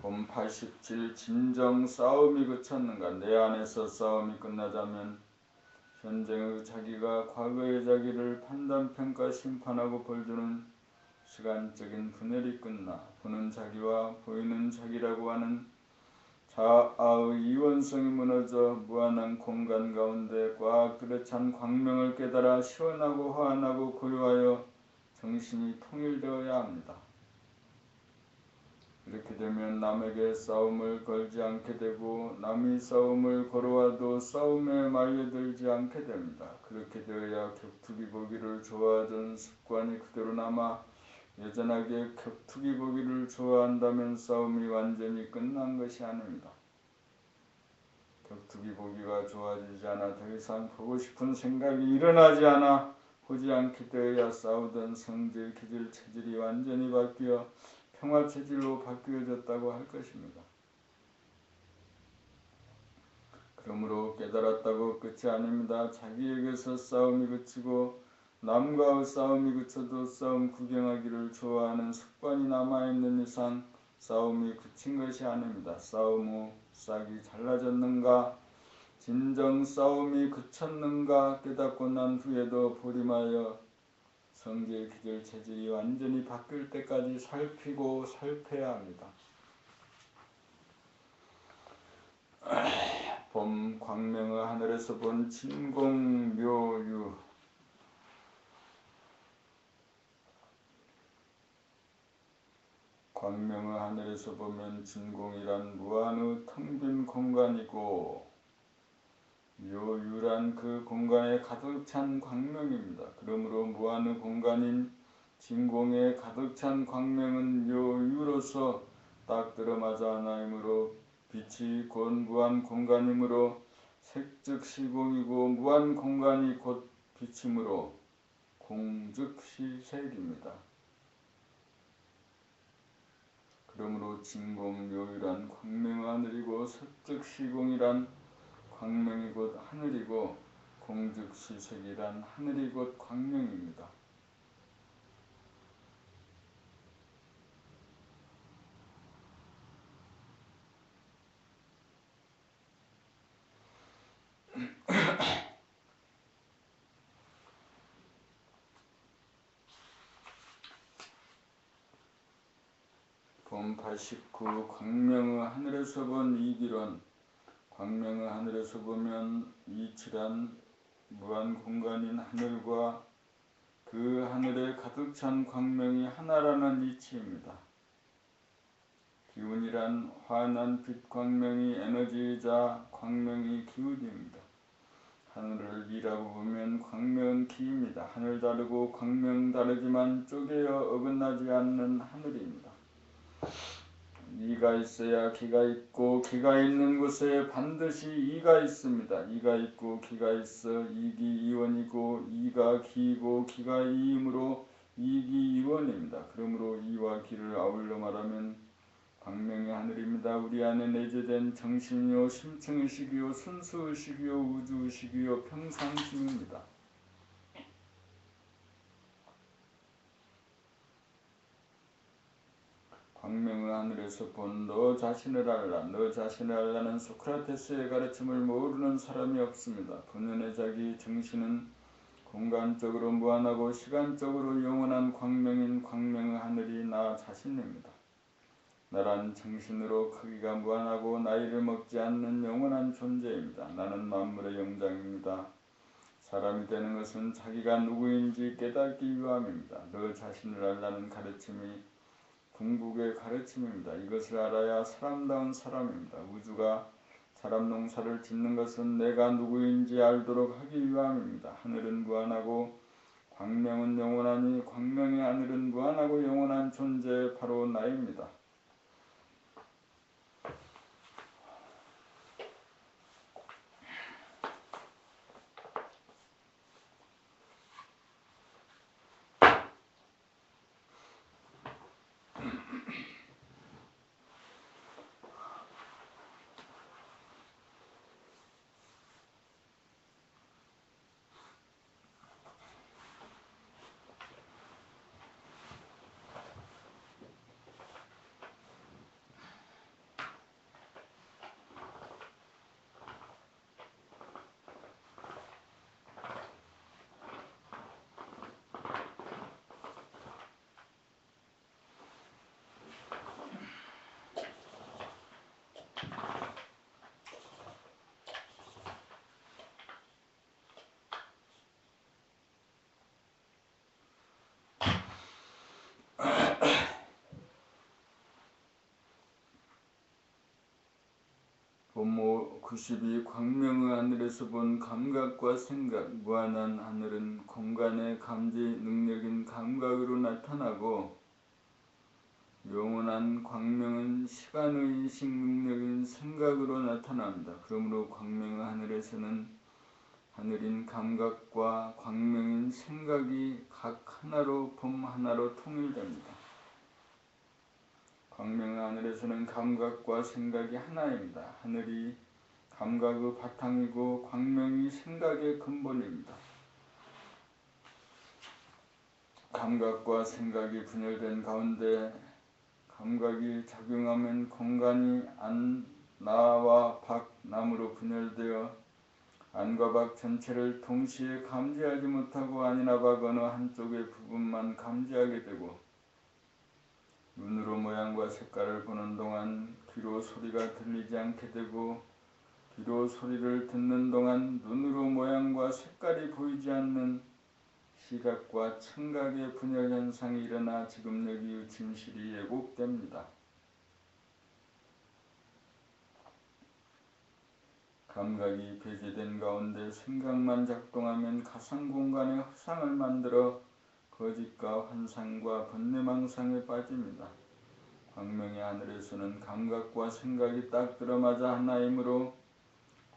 A: 봄 87 진정 싸움이 그쳤는가. 내 안에서 싸움이 끝나자면 현재의 자기가 과거의 자기를 판단, 평가, 심판하고 벌주는 시간적인 분열이 끝나 보는 자기와 보이는 자기라고 하는 자아의 이원성이 무너져 무한한 공간 가운데 꽉 들어찬 광명을 깨달아 시원하고 환하고 고요하여 정신이 통일되어야 합니다. 이렇게 되면 남에게 싸움을 걸지 않게 되고 남이 싸움을 걸어와도 싸움에 말려들지 않게 됩니다. 그렇게 되어야 격투기 보기를 좋아하던 습관이 그대로 남아 여전하게 격투기 보기를 좋아한다면 싸움이 완전히 끝난 것이 아닙니다. 격투기 보기가 좋아지지 않아 더 이상 보고 싶은 생각이 일어나지 않아 보지 않게 되어야 싸우던 성질, 기질, 체질이 완전히 바뀌어 평화체질로 바뀌어졌다고 할 것입니다. 그러므로 깨달았다고 끝이 아닙니다. 자기에게서 싸움이 그치고 남과의 싸움이 그쳐도 싸움 구경하기를 좋아하는 습관이 남아있는 이상 싸움이 그친 것이 아닙니다. 싸움 후 싹이 잘라졌는가, 진정 싸움이 그쳤는가 깨닫고 난 후에도 보림하여 성질, 기질, 체질이 완전히 바뀔 때까지 살피고 살펴야 합니다. 봄 광명의 하늘에서 본 진공묘유. 광명의 하늘에서 보면 진공이란 무한의 텅 빈 공간이고 묘유란 그 공간에 가득 찬 광명입니다. 그러므로 무한의 공간인 진공에 가득 찬 광명은 묘유로서 딱 들어맞아 하나이므로 빛이 곧 무한 공간이므로 색즉 시공이고 무한 공간이 곧 빛이므로 공즉 시색입니다. 그러므로 진공묘유란 광명의 하늘이고 색즉 시공이란 광명이 곧 하늘이고 공즉 시색이란 하늘이 곧 광명입니다. 봄 89 광명의 하늘에서 본 이기론. 광명의 하늘에서 보면 이치란 무한 공간인 하늘과 그 하늘에 가득 찬 광명이 하나라는 이치입니다. 기운이란 환한 빛 광명이 에너지이자 광명이 기운입니다. 하늘을 이라고 보면 광명은 기입니다. 하늘 다르고 광명 다르지만 쪼개어 어긋나지 않는 하늘입니다. 이가 있어야 기가 있고 기가 있는 곳에 반드시 이가 있습니다. 이가 있고 기가 있어 이기 이원이고 이가 기이고 기가 이이므로 이기 이원입니다. 그러므로 이와 기를 아울러 말하면 광명의 하늘입니다. 우리 안에 내재된 정신이요 심층의식이요 순수의식이요 우주의식이요 평상심입니다. 광명의 하늘에서 본 너 자신을 알라. 너 자신을 알라는 소크라테스의 가르침을 모르는 사람이 없습니다. 본연의 자기 정신은 공간적으로 무한하고 시간적으로 영원한 광명인 광명의 하늘이 나 자신입니다. 나란 정신으로 크기가 무한하고 나이를 먹지 않는 영원한 존재입니다. 나는 만물의 영장입니다. 사람이 되는 것은 자기가 누구인지 깨닫기 위함입니다. 너 자신을 알라는 가르침이 궁극의 가르침입니다. 이것을 알아야 사람다운 사람입니다. 우주가 사람 농사를 짓는 것은 내가 누구인지 알도록 하기 위함입니다. 하늘은 무한하고 광명은 영원하니 광명의 하늘은 무한하고 영원한 존재 바로 나입니다. 본모 92 광명의 하늘에서 본 감각과 생각. 무한한 하늘은 공간의 감지 능력인 감각으로 나타나고 영원한 광명은 시간의 인식 능력인 생각으로 나타납니다. 그러므로 광명의 하늘에서는 하늘인 감각과 광명인 생각이 각 하나로 봄 하나로 통일됩니다. 광명의 하늘에서는 감각과 생각이 하나입니다. 하늘이 감각의 바탕이고 광명이 생각의 근본입니다. 감각과 생각이 분열된 가운데 감각이 작용하면 공간이 안, 나와 밖, 남으로 분열되어 안과 밖 전체를 동시에 감지하지 못하고 안이나 밖 어느 한쪽의 부분만 감지하게 되고 눈으로 모양과 색깔을 보는 동안 귀로 소리가 들리지 않게 되고 귀로 소리를 듣는 동안 눈으로 모양과 색깔이 보이지 않는 시각과 청각의 분열 현상이 일어나 지금 여기의 진실이 왜곡됩니다. 감각이 배제된 가운데 생각만 작동하면 가상공간의 허상을 만들어 거짓과 환상과 번뇌망상에 빠집니다. 광명의 하늘에서는 감각과 생각이 딱 들어맞아 하나이므로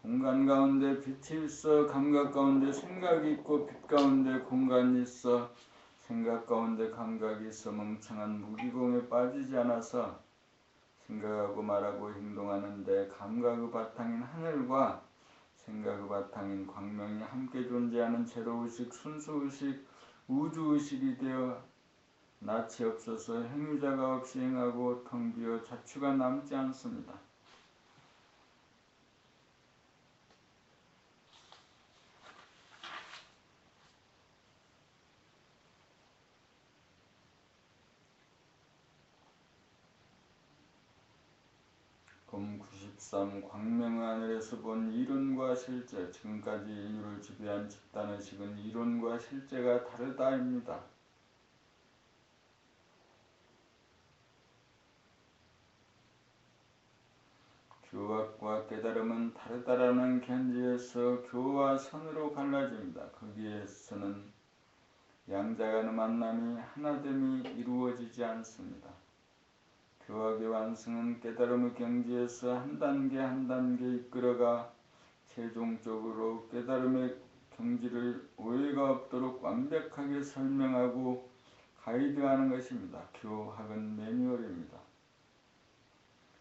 A: 공간 가운데 빛이 있어 감각 가운데 생각이 있고 빛 가운데 공간이 있어 생각 가운데 감각이 있어 멍청한 무기공에 빠지지 않아서 생각하고 말하고 행동하는데 감각의 바탕인 하늘과 생각의 바탕인 광명이 함께 존재하는 제로의식, 순수의식, 우주의식이 되어 낯이 없어서 행위자가 없이 행하고 텅 비어 자취가 남지 않습니다. 금 93 광명의 하늘에서 본 이론과 실제. 지금까지 인류를 지배한 집단의식은 이론과 실제가 다르다입니다. 교학과 깨달음은 다르다라는 견지에서 교와 선으로 갈라집니다. 거기에서는 양자간의 만남이 하나됨이 이루어지지 않습니다. 교학의 완성은 깨달음의 경지에서 한 단계 한 단계 이끌어가 최종적으로 깨달음의 경지를 오해가 없도록 완벽하게 설명하고 가이드하는 것입니다. 교학은 매뉴얼입니다.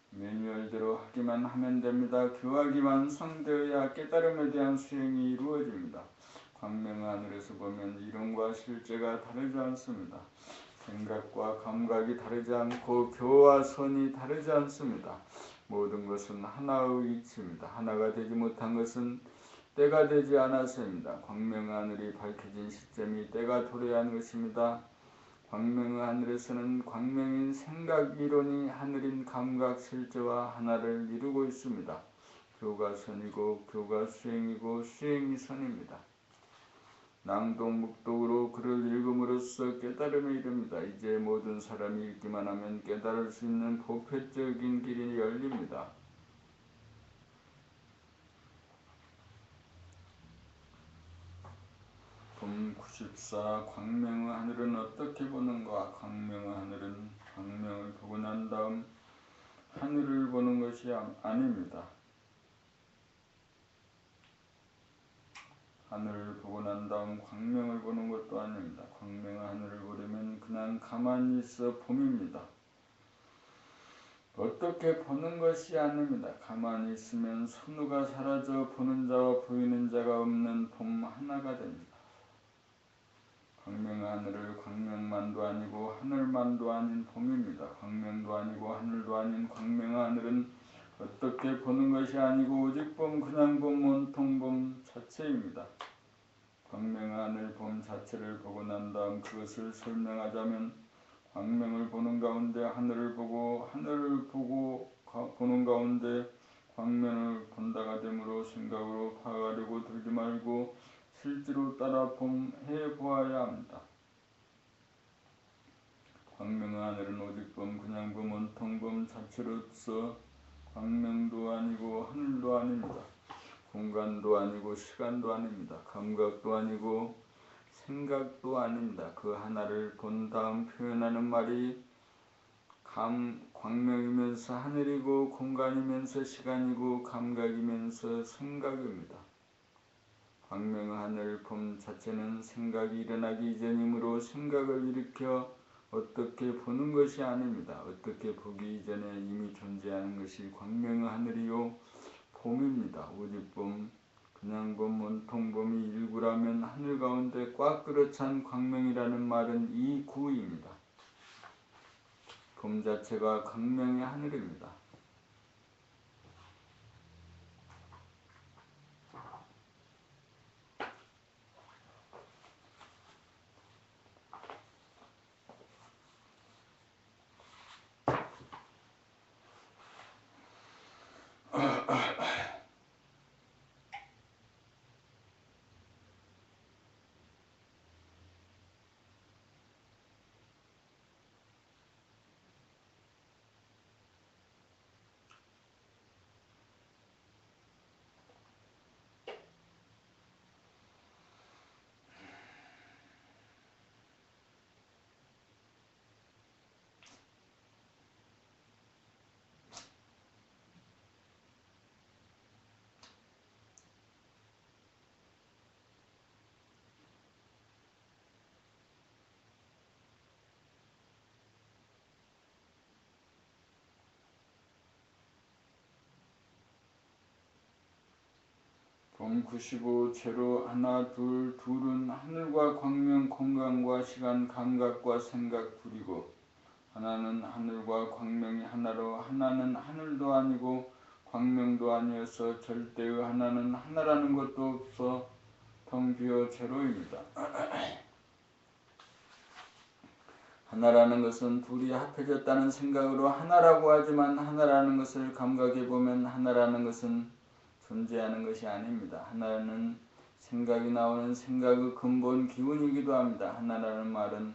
A: 매뉴얼대로 하기만 하면 됩니다. 교학이 완성되어야 깨달음에 대한 수행이 이루어집니다. 광명의 하늘에서 보면 이론과 실제가 다르지 않습니다. 생각과 감각이 다르지 않고 교와 선이 다르지 않습니다. 모든 것은 하나의 이치입니다. 하나가 되지 못한 것은 때가 되지 않아서입니다. 광명의 하늘이 밝혀진 시점이 때가 도래한 것입니다. 광명의 하늘에서는 광명인 생각 이론이 하늘인 감각 실제와 하나를 이루고 있습니다. 교가 선이고 교가 수행이고 수행이 선입니다. 낭독묵독으로 글을 읽음으로써 깨달음에 이릅니다. 이제 모든 사람이 읽기만 하면 깨달을 수 있는 보편적인 길이 열립니다. 품 94. 광명의 하늘은 어떻게 보는가? 광명의 하늘은 광명을 보고 난 다음 하늘을 보는 것이 아닙니다. 하늘을 보고 난 다음 광명을 보는 것도 아닙니다. 광명의 하늘을 보려면 그냥 가만히 있어 봄입니다. 어떻게 보는 것이 아닙니다. 가만히 있으면 선우가 사라져 보는 자와 보이는 자가 없는 봄 하나가 됩니다. 광명의 하늘을 광명만도 아니고 하늘만도 아닌 봄입니다. 광명도 아니고 하늘도 아닌 광명의 하늘은 어떻게 보는 것이 아니고 오직 봄, 그냥 봄, 온통 봄 자체입니다. 광명의 하늘 봄 자체를 보고 난 다음 그것을 설명하자면 광명을 보는 가운데 하늘을 보고 보는 가운데 광명을 본다가 되므로 생각으로 파악하려고 들지 말고 실제로 따라 해보아야 합니다. 광명의 하늘은 오직 봄, 그냥 봄, 온통 봄 자체로서 광명도 아니고 하늘도 아닙니다. 공간도 아니고 시간도 아닙니다. 감각도 아니고 생각도 아닙니다. 그 하나를 본 다음 표현하는 말이 광명이면서 하늘이고 공간이면서 시간이고 감각이면서 생각입니다. 광명의 하늘 봄 자체는 생각이 일어나기 이전이므로 생각을 일으켜 어떻게 보는 것이 아닙니다. 어떻게 보기 이전에 이미 존재하는 것이 광명의 하늘이요 봄입니다. 오직 봄, 그냥 봄, 온통 봄이 일구라면 하늘 가운데 꽉 들어찬 광명이라는 말은 이 구입니다. 봄 자체가 광명의 하늘입니다. 봄 95. 제로 하나 둘 둘은 하늘과 광명 공간과 시간 감각과 생각 둘이고 하나는 하늘과 광명이 하나로 하나는 하늘도 아니고 광명도 아니어서 절대의 하나는 하나라는 것도 없어 텅 비어 제로입니다. 하나라는 것은 둘이 합해졌다는 생각으로 하나라고 하지만 하나라는 것을 감각해보면 하나라는 것은 존재하는 것이 아닙니다. 하나는 생각이 나오는 생각의 근본 기운이기도 합니다. 하나라는 말은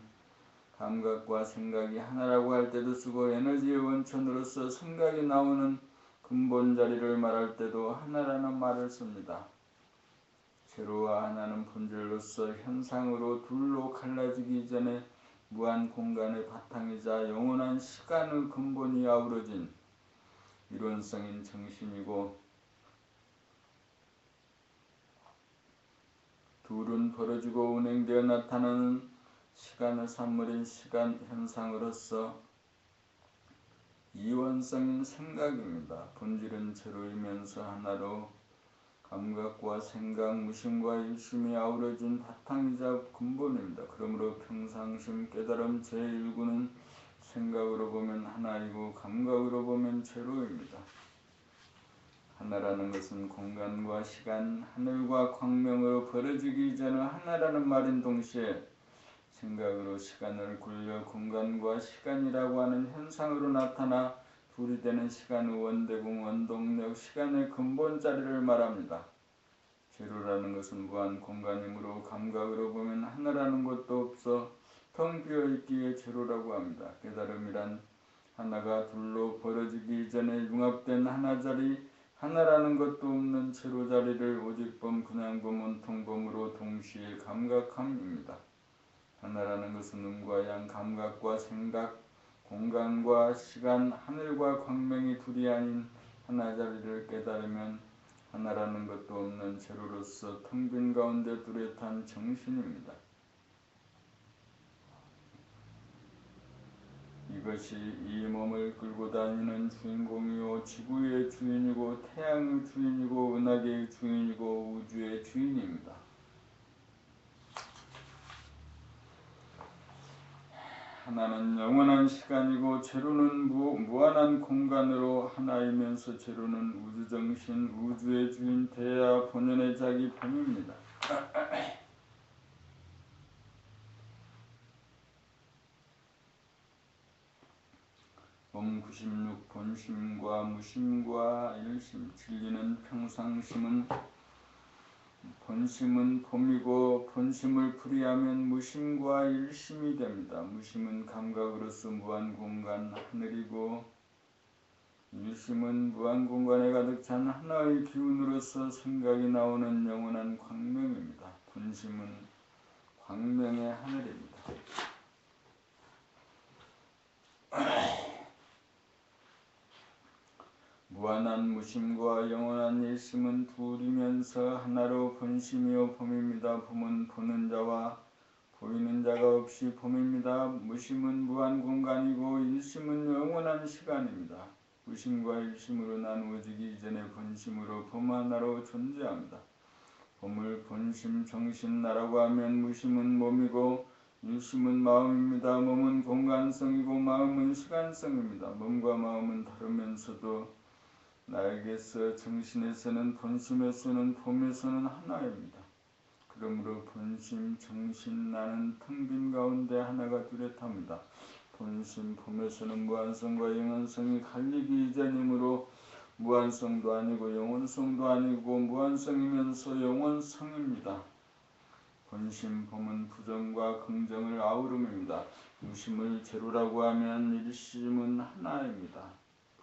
A: 감각과 생각이 하나라고 할 때도 쓰고 에너지의 원천으로서 생각이 나오는 근본 자리를 말할 때도 하나라는 말을 씁니다. 제로와 하나는 본질로서 현상으로 둘로 갈라지기 전에 무한 공간의 바탕이자 영원한 시간의 근본이 아우러진 이론성인 정신이고 둘은 벌어지고 운행되어 나타나는 시간의 산물인 시간 현상으로서 이원성인 생각입니다. 본질은 제로이면서 하나로 감각과 생각, 무심과 일심이 아우러진 바탕이자 근본입니다. 그러므로 평상심 깨달음 제1구는 생각으로 보면 하나이고 감각으로 보면 제로입니다. 하나라는 것은 공간과 시간, 하늘과 광명으로 벌어지기 전에 하나라는 말인 동시에 생각으로 시간을 굴려 공간과 시간이라고 하는 현상으로 나타나 둘이 되는 시간의 원대공, 원동력, 시간의 근본 자리를 말합니다. 제로라는 것은 무한 공간이므로 감각으로 보면 하나라는 것도 없어 텅 비어있기에 제로라고 합니다. 깨달음이란 하나가 둘로 벌어지기 이전에 융합된 하나자리, 하나라는 것도 없는 제로자리를 오직범, 그냥범, 온통범으로 동시에 감각함입니다. 하나라는 것은 음과 양, 감각과 생각, 공간과 시간, 하늘과 광명이 둘이 아닌 하나자리를 깨달으면 하나라는 것도 없는 제로로서 텅 빈 가운데 뚜렷한 정신입니다. 이것이 이 몸을 끌고 다니는 주인공이요 지구의 주인이고 태양의 주인이고 은하계의 주인이고 우주의 주인입니다. 하나는 영원한 시간이고 제로는 무한한 공간으로 하나이면서 제로는 우주정신, 우주의 주인, 대야 본연의 자기 본입니다. 범 96 본심과 무심과 일심, 진리는 평상심은 본심은 봄이고 본심을 풀이하면 무심과 일심이 됩니다. 무심은 감각으로서 무한공간 하늘이고 일심은 무한공간에 가득 찬 하나의 기운으로서 생각이 나오는 영원한 광명입니다. 본심은 광명의 하늘입니다. 무한한 무심과 영원한 일심은 둘이면서 하나로 본심이요 봄입니다. 봄은 보는 자와 보이는 자가 없이 봄입니다. 무심은 무한 공간이고 일심은 영원한 시간입니다. 무심과 일심으로 나누어지기 이전에 본심으로 봄 하나로 존재합니다. 봄을 본심 정신나라고 하면 무심은 몸이고 일심은 마음입니다. 몸은 공간성이고 마음은 시간성입니다. 몸과 마음은 다르면서도 나에게서 정신에서는 본심에서는 봄에서는 하나입니다. 그러므로 본심, 정신, 나는 텅 빈 가운데 하나가 뚜렷합니다. 본심, 봄에서는 무한성과 영원성이 갈리기 이전이므로 무한성도 아니고 영원성도 아니고 무한성이면서 영원성입니다. 본심, 봄은 부정과 긍정을 아우름입니다. 무심을 제로라고 하면 일심은 하나입니다.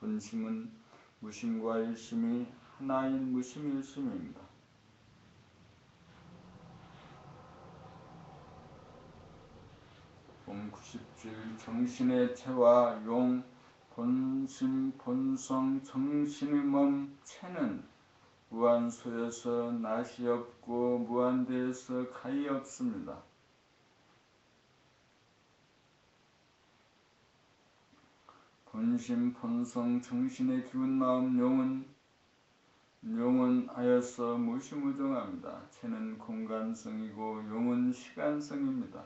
A: 본심은 무심과 일심이 하나인 무심일심입니다. 봄 90줄 정신의 체와 용, 본심, 본성, 정신의 몸, 체는 무한소에서 낫이 없고 무한대에서 가히 없습니다. 본심, 본성, 정신의 기운, 마음, 용은 하여서 무시무정합니다. 체는 공간성이고 용은 시간성입니다.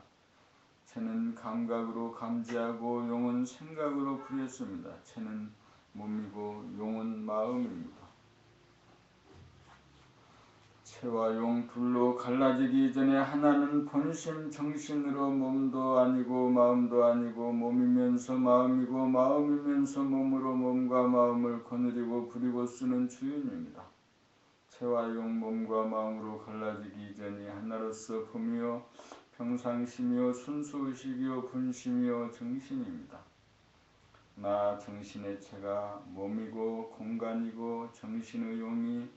A: 체는 감각으로 감지하고 용은 생각으로 부렸습니다. 체는 몸이고 용은 마음입니다. 체와 용 둘로 갈라지기 이전에 하나는 본심 정신으로 몸도 아니고 마음도 아니고 몸이면서 마음이고 마음이면서 몸으로 몸과 마음을 거느리고 부리고 쓰는 주인입니다. 체와 용 몸과 마음으로 갈라지기 이전이 하나로서 봄이요 평상심이요 순수의식이요 분심이요 정신입니다. 나 정신의 체가 몸이고 공간이고 정신의 용이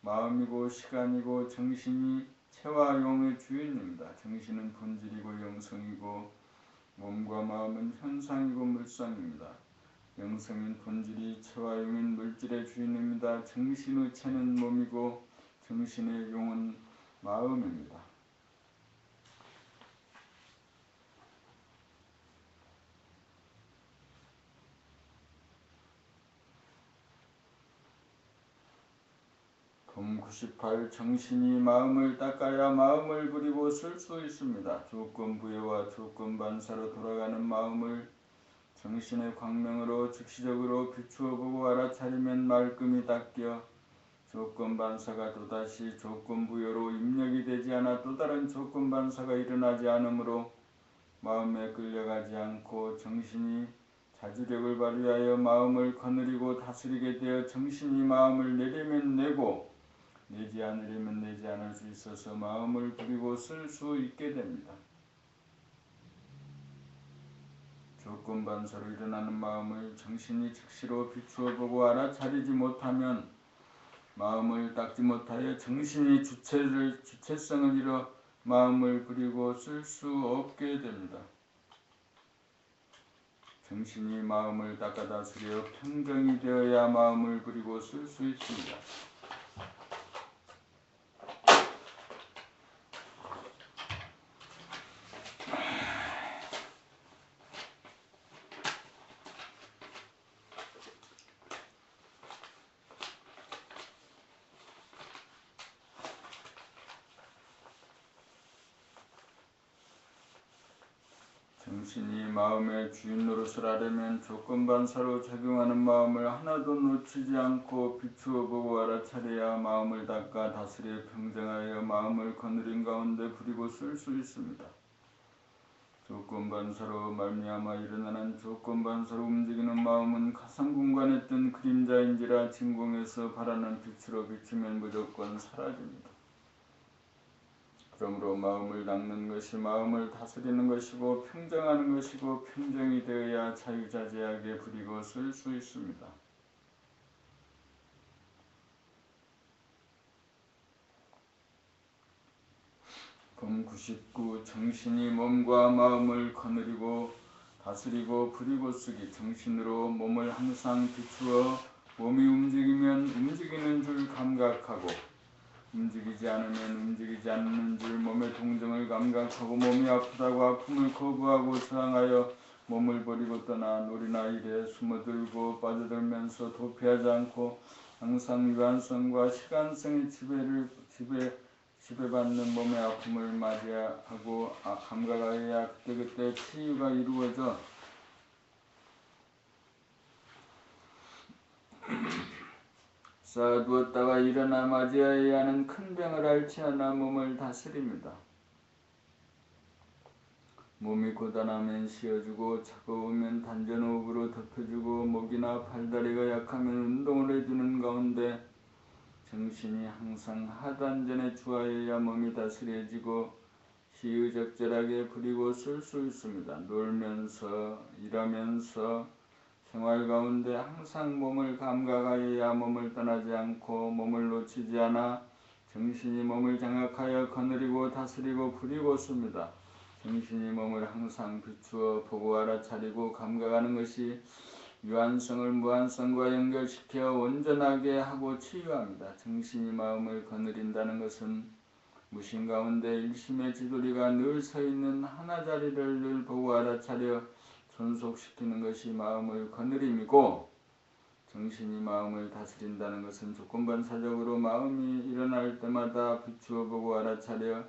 A: 마음이고 시간이고 정신이 체와 용의 주인입니다. 정신은 본질이고 영성이고 몸과 마음은 현상이고 물상입니다. 영성인 본질이 체와 용인 물질의 주인입니다. 정신의 체는 몸이고 정신의 용은 마음입니다. 봄 98 정신이 마음을 닦아야 마음을 부리고 쓸 수 있습니다. 조건부여와 조건반사로 돌아가는 마음을 정신의 광명으로 즉시적으로 비추어 보고 알아차리면 말끔히 닦여 조건반사가 또다시 조건부여로 입력이 되지 않아 또 다른 조건반사가 일어나지 않으므로 마음에 끌려가지 않고 정신이 자주력을 발휘하여 마음을 거느리고 다스리게 되어 정신이 마음을 내려면 내고 내지 않으려면 내지 않을 수 있어서 마음을 부리고 쓸 수 있게 됩니다. 조건반사로 일어나는 마음을 정신이 즉시로 비추어 보고 알아차리지 못하면 마음을 닦지 못하여 정신이 주체성을 잃어 마음을 부리고 쓸 수 없게 됩니다. 정신이 마음을 닦아 다스려 평정이 되어야 마음을 부리고 쓸 수 있습니다. 정신이 마음의 주인 노릇을 하려면 조건반사로 작용하는 마음을 하나도 놓치지 않고 비추어 보고 알아차려야 마음을 닦아 다스려 평정하여 마음을 거느린 가운데 부리고 쓸 수 있습니다. 조건반사로 말미암아 일어나는 조건반사로 움직이는 마음은 가상공간에 뜬 그림자인지라 진공에서 바라는 빛으로 비추면 무조건 사라집니다. 그러므로 마음을 닦는 것이 마음을 다스리는 것이고 평정하는 것이고 평정이 되어야 자유자재하게 부리고 쓸 수 있습니다. 금 99. 정신이 몸과 마음을 거느리고 다스리고 부리고 쓰기. 정신으로 몸을 항상 비추어 몸이 움직이면 움직이는 줄 감각하고 움직이지 않으면 움직이지 않는 줄 몸의 동정을 감각하고 몸이 아프다고 아픔을 거부하고 저항하여 몸을 버리고 떠나 놀이나 일에 숨어들고 빠져들면서 도피하지 않고 항상 유한성과 시간성의 지배받는 몸의 아픔을 맞이하고 감각하여야 그때그때 치유가 이루어져 쌓아두었다가 일어나 맞이하여야 하는 큰 병을 앓지 않아 몸을 다스립니다. 몸이 고단하면 쉬어주고 차가우면 단전호흡으로 덮여주고 목이나 팔다리가 약하면 운동을 해주는 가운데 정신이 항상 하단전에 주하여야 몸이 다스려지고 시의적절하게 부리고 쓸 수 있습니다. 놀면서 일하면서 생활 가운데 항상 몸을 감각하여야 몸을 떠나지 않고 몸을 놓치지 않아 정신이 몸을 장악하여 거느리고 다스리고 부리고 씁니다. 정신이 몸을 항상 비추어 보고 알아차리고 감각하는 것이 유한성을 무한성과 연결시켜 온전하게 하고 치유합니다. 정신이 마음을 거느린다는 것은 무심 가운데 일심의 지도리가 늘 서있는 하나 자리를 늘 보고 알아차려 존속시키는 것이 마음을 거느림이고 정신이 마음을 다스린다는 것은 조건반사적으로 마음이 일어날 때마다 비추어 보고 알아차려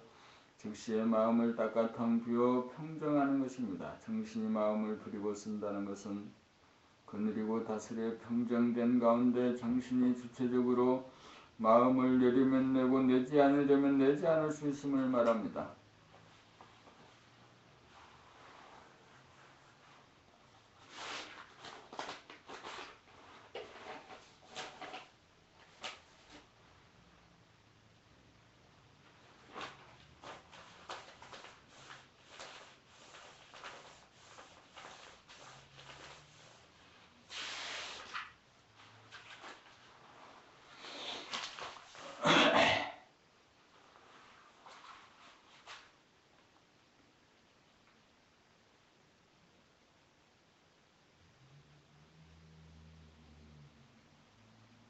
A: 즉시의 마음을 닦아 텅 비워 평정하는 것입니다. 정신이 마음을 부리고 쓴다는 것은 거느리고 다스려 평정된 가운데 정신이 주체적으로 마음을 내려면 내고 내지 않으려면 내지 않을 수 있음을 말합니다.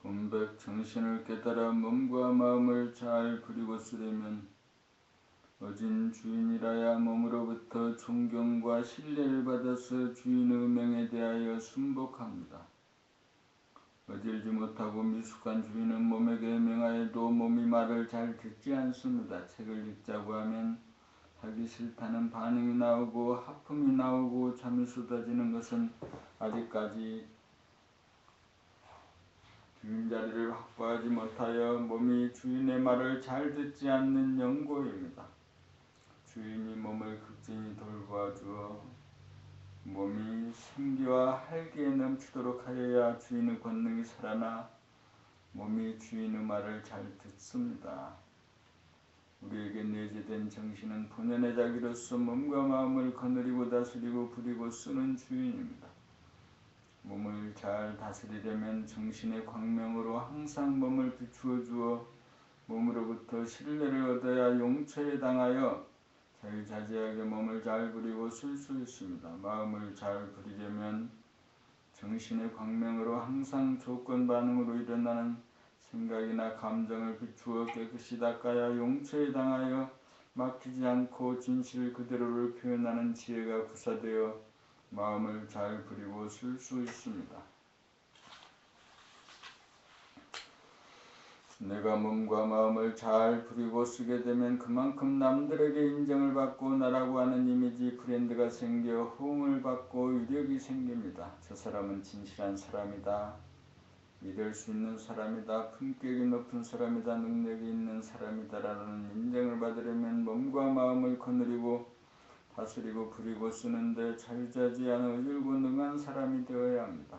A: 본백 정신을 깨달아 몸과 마음을 잘 부리고 쓰려면 어진 주인이라야 몸으로부터 존경과 신뢰를 받아서 주인의 명에 대하여 순복합니다. 어질지 못하고 미숙한 주인은 몸에게 명하여도 몸이 말을 잘 듣지 않습니다. 책을 읽자고 하면 하기 싫다는 반응이 나오고 하품이 나오고 잠이 쏟아지는 것은 아직까지 주인 자리를 확보하지 못하여 몸이 주인의 말을 잘 듣지 않는 연고입니다. 주인이 몸을 극진히 돌보아주어 몸이 생기와 활기에 넘치도록 하여야 주인의 권능이 살아나 몸이 주인의 말을 잘 듣습니다. 우리에게 내재된 정신은 본연의 자기로서 몸과 마음을 거느리고 다스리고 부리고 쓰는 주인입니다. 몸을 잘 다스리려면 정신의 광명으로 항상 몸을 비추어 주어 몸으로부터 신뢰를 얻어야 용처에 해당하여 자유자재하게 몸을 잘 부리고 쓸 수 있습니다. 마음을 잘 부리려면 정신의 광명으로 항상 조건 반응으로 일어나는 생각이나 감정을 비추어 깨끗이 닦아야 용처에 해당하여 막히지 않고 진실 그대로를 표현하는 지혜가 구사되어 마음을 잘 부리고 쓸 수 있습니다. 내가 몸과 마음을 잘 부리고 쓰게 되면 그만큼 남들에게 인정을 받고 나라고 하는 이미지 브랜드가 생겨 호응을 받고 위력이 생깁니다. 저 사람은 진실한 사람이다. 믿을 수 있는 사람이다. 품격이 높은 사람이다. 능력이 있는 사람이다. 라는 인정을 받으려면 몸과 마음을 거느리고 다스리고 부리고 쓰는데 자유자재한 의율고 능한 사람이 되어야 합니다.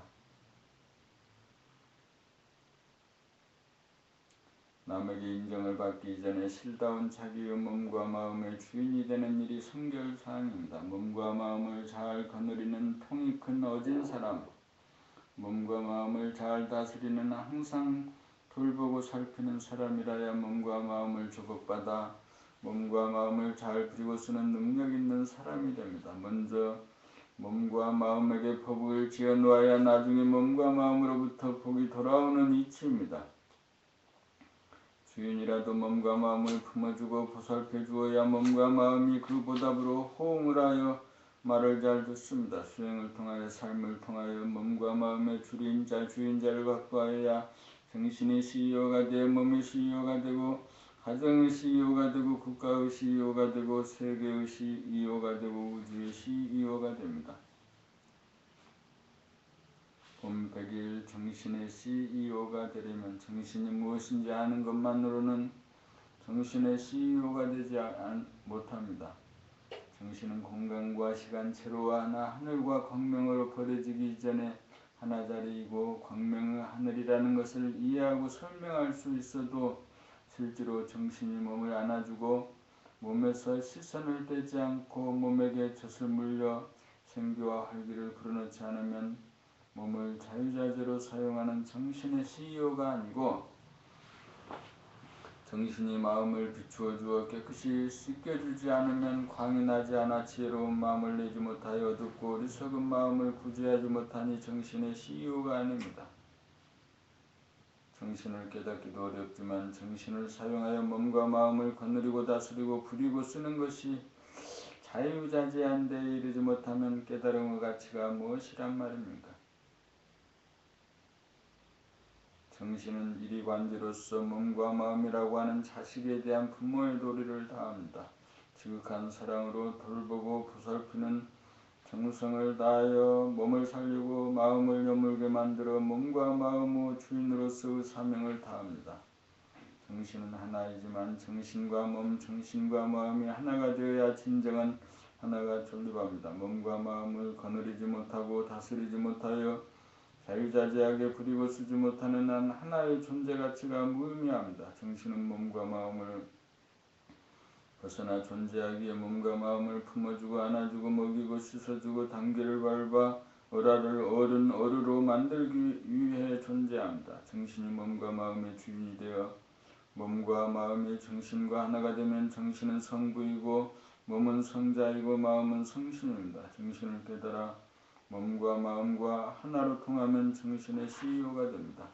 A: 남에게 인정을 받기 이전에 실다운 자기의 몸과 마음의 주인이 되는 일이 성결사항입니다. 몸과 마음을 잘 거느리는 통이 큰 어진 사람, 몸과 마음을 잘 다스리는 항상 돌보고 살피는 사람이라야 몸과 마음을 조급받아 몸과 마음을 잘 부리고 쓰는 능력 있는 사람이 됩니다. 먼저 몸과 마음에게 법을 지어놓아야 나중에 몸과 마음으로부터 복이 돌아오는 이치입니다. 주인이라도 몸과 마음을 품어주고 보살펴 주어야 몸과 마음이 그 보답으로 호응을 하여 말을 잘 듣습니다. 수행을 통하여 삶을 통하여 몸과 마음의 주인자를 확보하여야 정신이 CEO가 되어 몸이 CEO가 되고 가정의 CEO가 되고 국가의 CEO가 되고 세계의 CEO가 되고 우주의 CEO가 됩니다. 봄 100일 정신의 CEO가 되려면 정신이 무엇인지 아는 것만으로는 정신의 CEO가 되지 못합니다. 정신은 공간과 시간체로 하나 하늘과 광명으로 버려지기 이전에 하나자리이고 광명의 하늘이라는 것을 이해하고 설명할 수 있어도 실제로 정신이 몸을 안아주고 몸에서 시선을 떼지 않고 몸에게 젖을 물려 생기와 활기를 불어넣지 않으면 몸을 자유자재로 사용하는 정신의 CEO가 아니고 정신이 마음을 비추어 주어 깨끗이 씻겨주지 않으면 광이 나지 않아 지혜로운 마음을 내지 못하여 어둡고 어리석은 마음을 구제하지 못하니 정신의 CEO가 아닙니다. 정신을 깨닫기도 어렵지만 정신을 사용하여 몸과 마음을 거느리고 다스리고 부리고 쓰는 것이 자유자재한 데에 이르지 못하면 깨달음의 가치가 무엇이란 말입니까? 정신은 이리관지로서 몸과 마음이라고 하는 자식에 대한 부모의 도리를 다합니다. 지극한 사랑으로 돌보고 보살피는 정성을 다하여 몸을 살리고 마음을 여물게 만들어 몸과 마음의 주인으로서의 사명을 다합니다. 정신은 하나이지만 정신과 몸, 정신과 마음이 하나가 되어야 진정한 하나가 존립합니다. 몸과 마음을 거느리지 못하고 다스리지 못하여 자유자재하게 부리고 쓰지 못하는 한 하나의 존재 가치가 무의미합니다. 정신은 몸과 마음을 벗어나 존재하기에 몸과 마음을 품어주고 안아주고 먹이고 씻어주고 단계를 밟아 어른으로 만들기 위해 존재합니다. 정신이 몸과 마음의 주인이 되어 몸과 마음이 정신과 하나가 되면 정신은 성부이고 몸은 성자이고 마음은 성신입니다. 정신을 깨달아 몸과 마음과 하나로 통하면 정신의 CEO가 됩니다.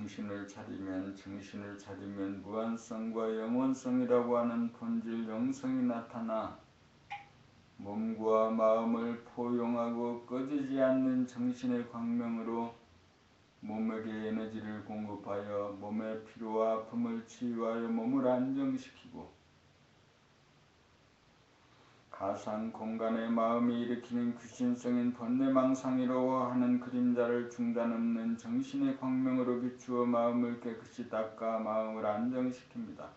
A: 정신을 차리면 무한성과 영원성이라고 하는 본질 영성이 나타나 몸과 마음을 포용하고 꺼지지 않는 정신의 광명으로 몸에게 에너지를 공급하여 몸의 피로와 아픔을 치유하여 몸을 안정시키고 가상 공간에 마음이 일으키는 귀신성인 번뇌망상이라고 하는 그림자를 중단 없는 정신의 광명으로 비추어 마음을 깨끗이 닦아 마음을 안정시킵니다.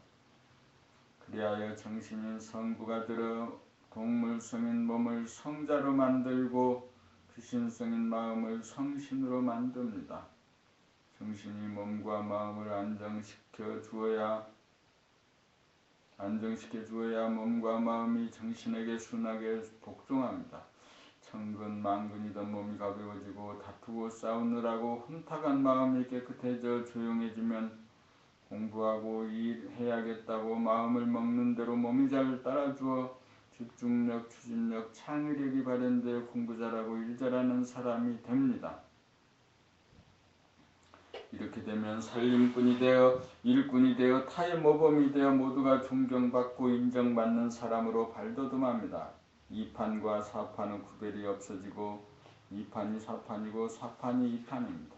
A: 그리하여 정신인 성부가 들어 동물성인 몸을 성자로 만들고 귀신성인 마음을 성신으로 만듭니다. 정신이 몸과 마음을 안정시켜 주어야 몸과 마음이 정신에게 순하게 복종합니다. 천근만근이던 몸이 가벼워지고 다투고 싸우느라고 혼탁한 마음이 깨끗해져 조용해지면 공부하고 일해야겠다고 마음을 먹는 대로 몸이 잘 따라주어 집중력, 추진력, 창의력이 발현되어 공부 잘하고 일 잘하는 사람이 됩니다. 이렇게 되면 살림꾼이 되어 일꾼이 되어 타의 모범이 되어 모두가 존경받고 인정받는 사람으로 발돋움합니다. 이판과 사판은 구별이 없어지고 이판이 사판이고 사판이 이판입니다.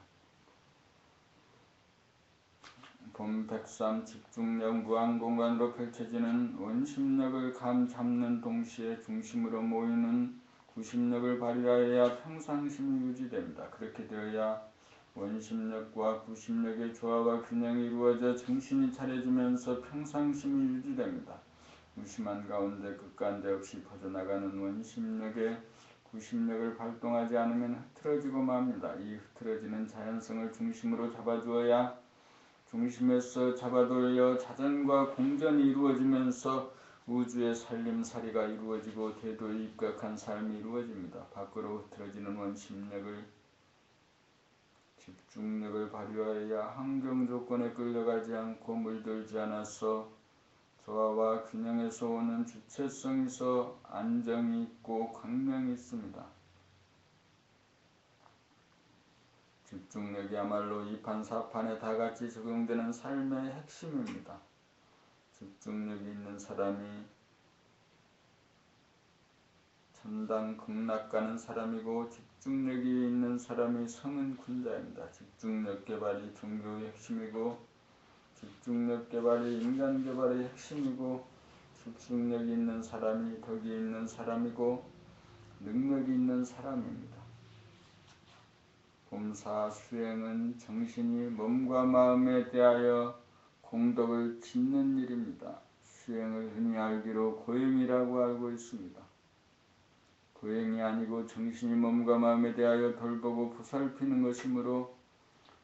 A: 봄 103 집중력 무한공간으로 펼쳐지는 원심력을 감 잡는 동시에 중심으로 모이는 구심력을 발휘하여야 평상심이 유지됩니다. 그렇게 되어야 원심력과 구심력의 조화와 균형이 이루어져 정신이 차려지면서 평상심이 유지됩니다. 무심한 가운데 끝간데 없이 퍼져나가는 원심력의 구심력을 발동하지 않으면 흐트러지고 맙니다. 이 흐트러지는 자연성을 중심으로 잡아주어야 중심에서 잡아돌려 자전과 공전이 이루어지면서 우주의 살림살이가 이루어지고 대도에 입각한 삶이 이루어집니다. 밖으로 흐트러지는 원심력을 집중력을 발휘하여야 환경 조건에 끌려가지 않고 물들지 않아서 조화와 균형에서 오는 주체성에서 안정이 있고 광명이 있습니다. 집중력이야말로 이판사판에 다같이 적용되는 삶의 핵심입니다. 집중력이 있는 사람이 천당 극락 가는 사람이고 집중력이 있는 사람이 성은 군자입니다. 집중력 개발이 종교의 핵심이고 집중력 개발이 인간 개발의 핵심이고 집중력이 있는 사람이 덕이 있는 사람이고 능력이 있는 사람입니다. 봄사 수행은 정신이 몸과 마음에 대하여 공덕을 짓는 일입니다. 수행을 흔히 알기로 고행이라고 알고 있습니다. 고행이 아니고 정신이 몸과 마음에 대하여 돌보고 보살피는 것이므로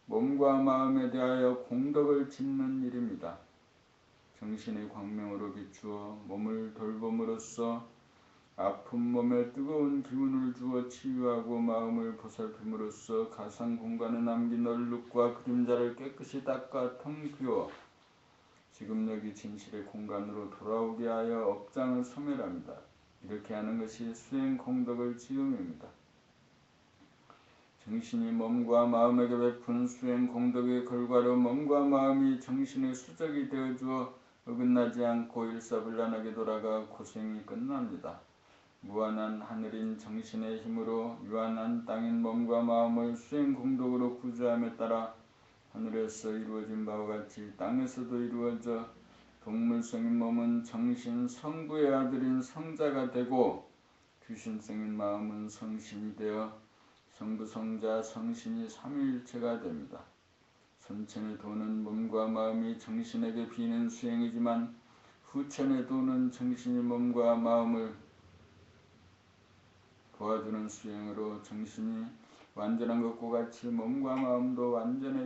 A: 몸과 마음에 대하여 공덕을 짓는 일입니다. 정신의 광명으로 비추어 몸을 돌봄으로써 아픈 몸에 뜨거운 기운을 주어 치유하고 마음을 보살핌으로써 가상 공간에 남긴 얼룩과 그림자를 깨끗이 닦아 텅 비워 지금 여기 진실의 공간으로 돌아오게 하여 업장을 소멸합니다. 이렇게 하는 것이 수행 공덕을 지음입니다. 정신이 몸과 마음에게 베푼 수행 공덕의 결과로 몸과 마음이 정신의 수적이 되어주어 어긋나지 않고 일사불란하게 돌아가 고생이 끝납니다. 무한한 하늘인 정신의 힘으로 유한한 땅인 몸과 마음을 수행 공덕으로 구조함에 따라 하늘에서 이루어진 바와 같이 땅에서도 이루어져 동물성인 몸은 정신 성부의 아들인 성자가 되고 귀신성인 마음은 성신이 되어 성부 성자 성신이 삼위일체가 됩니다. 선천의 도는 몸과 마음이 정신에게 비는 수행이지만 후천의 도는 정신이 몸과 마음을 도와주는 수행으로 정신이 완전한 것과 같이 몸과 마음도 완전해집니다.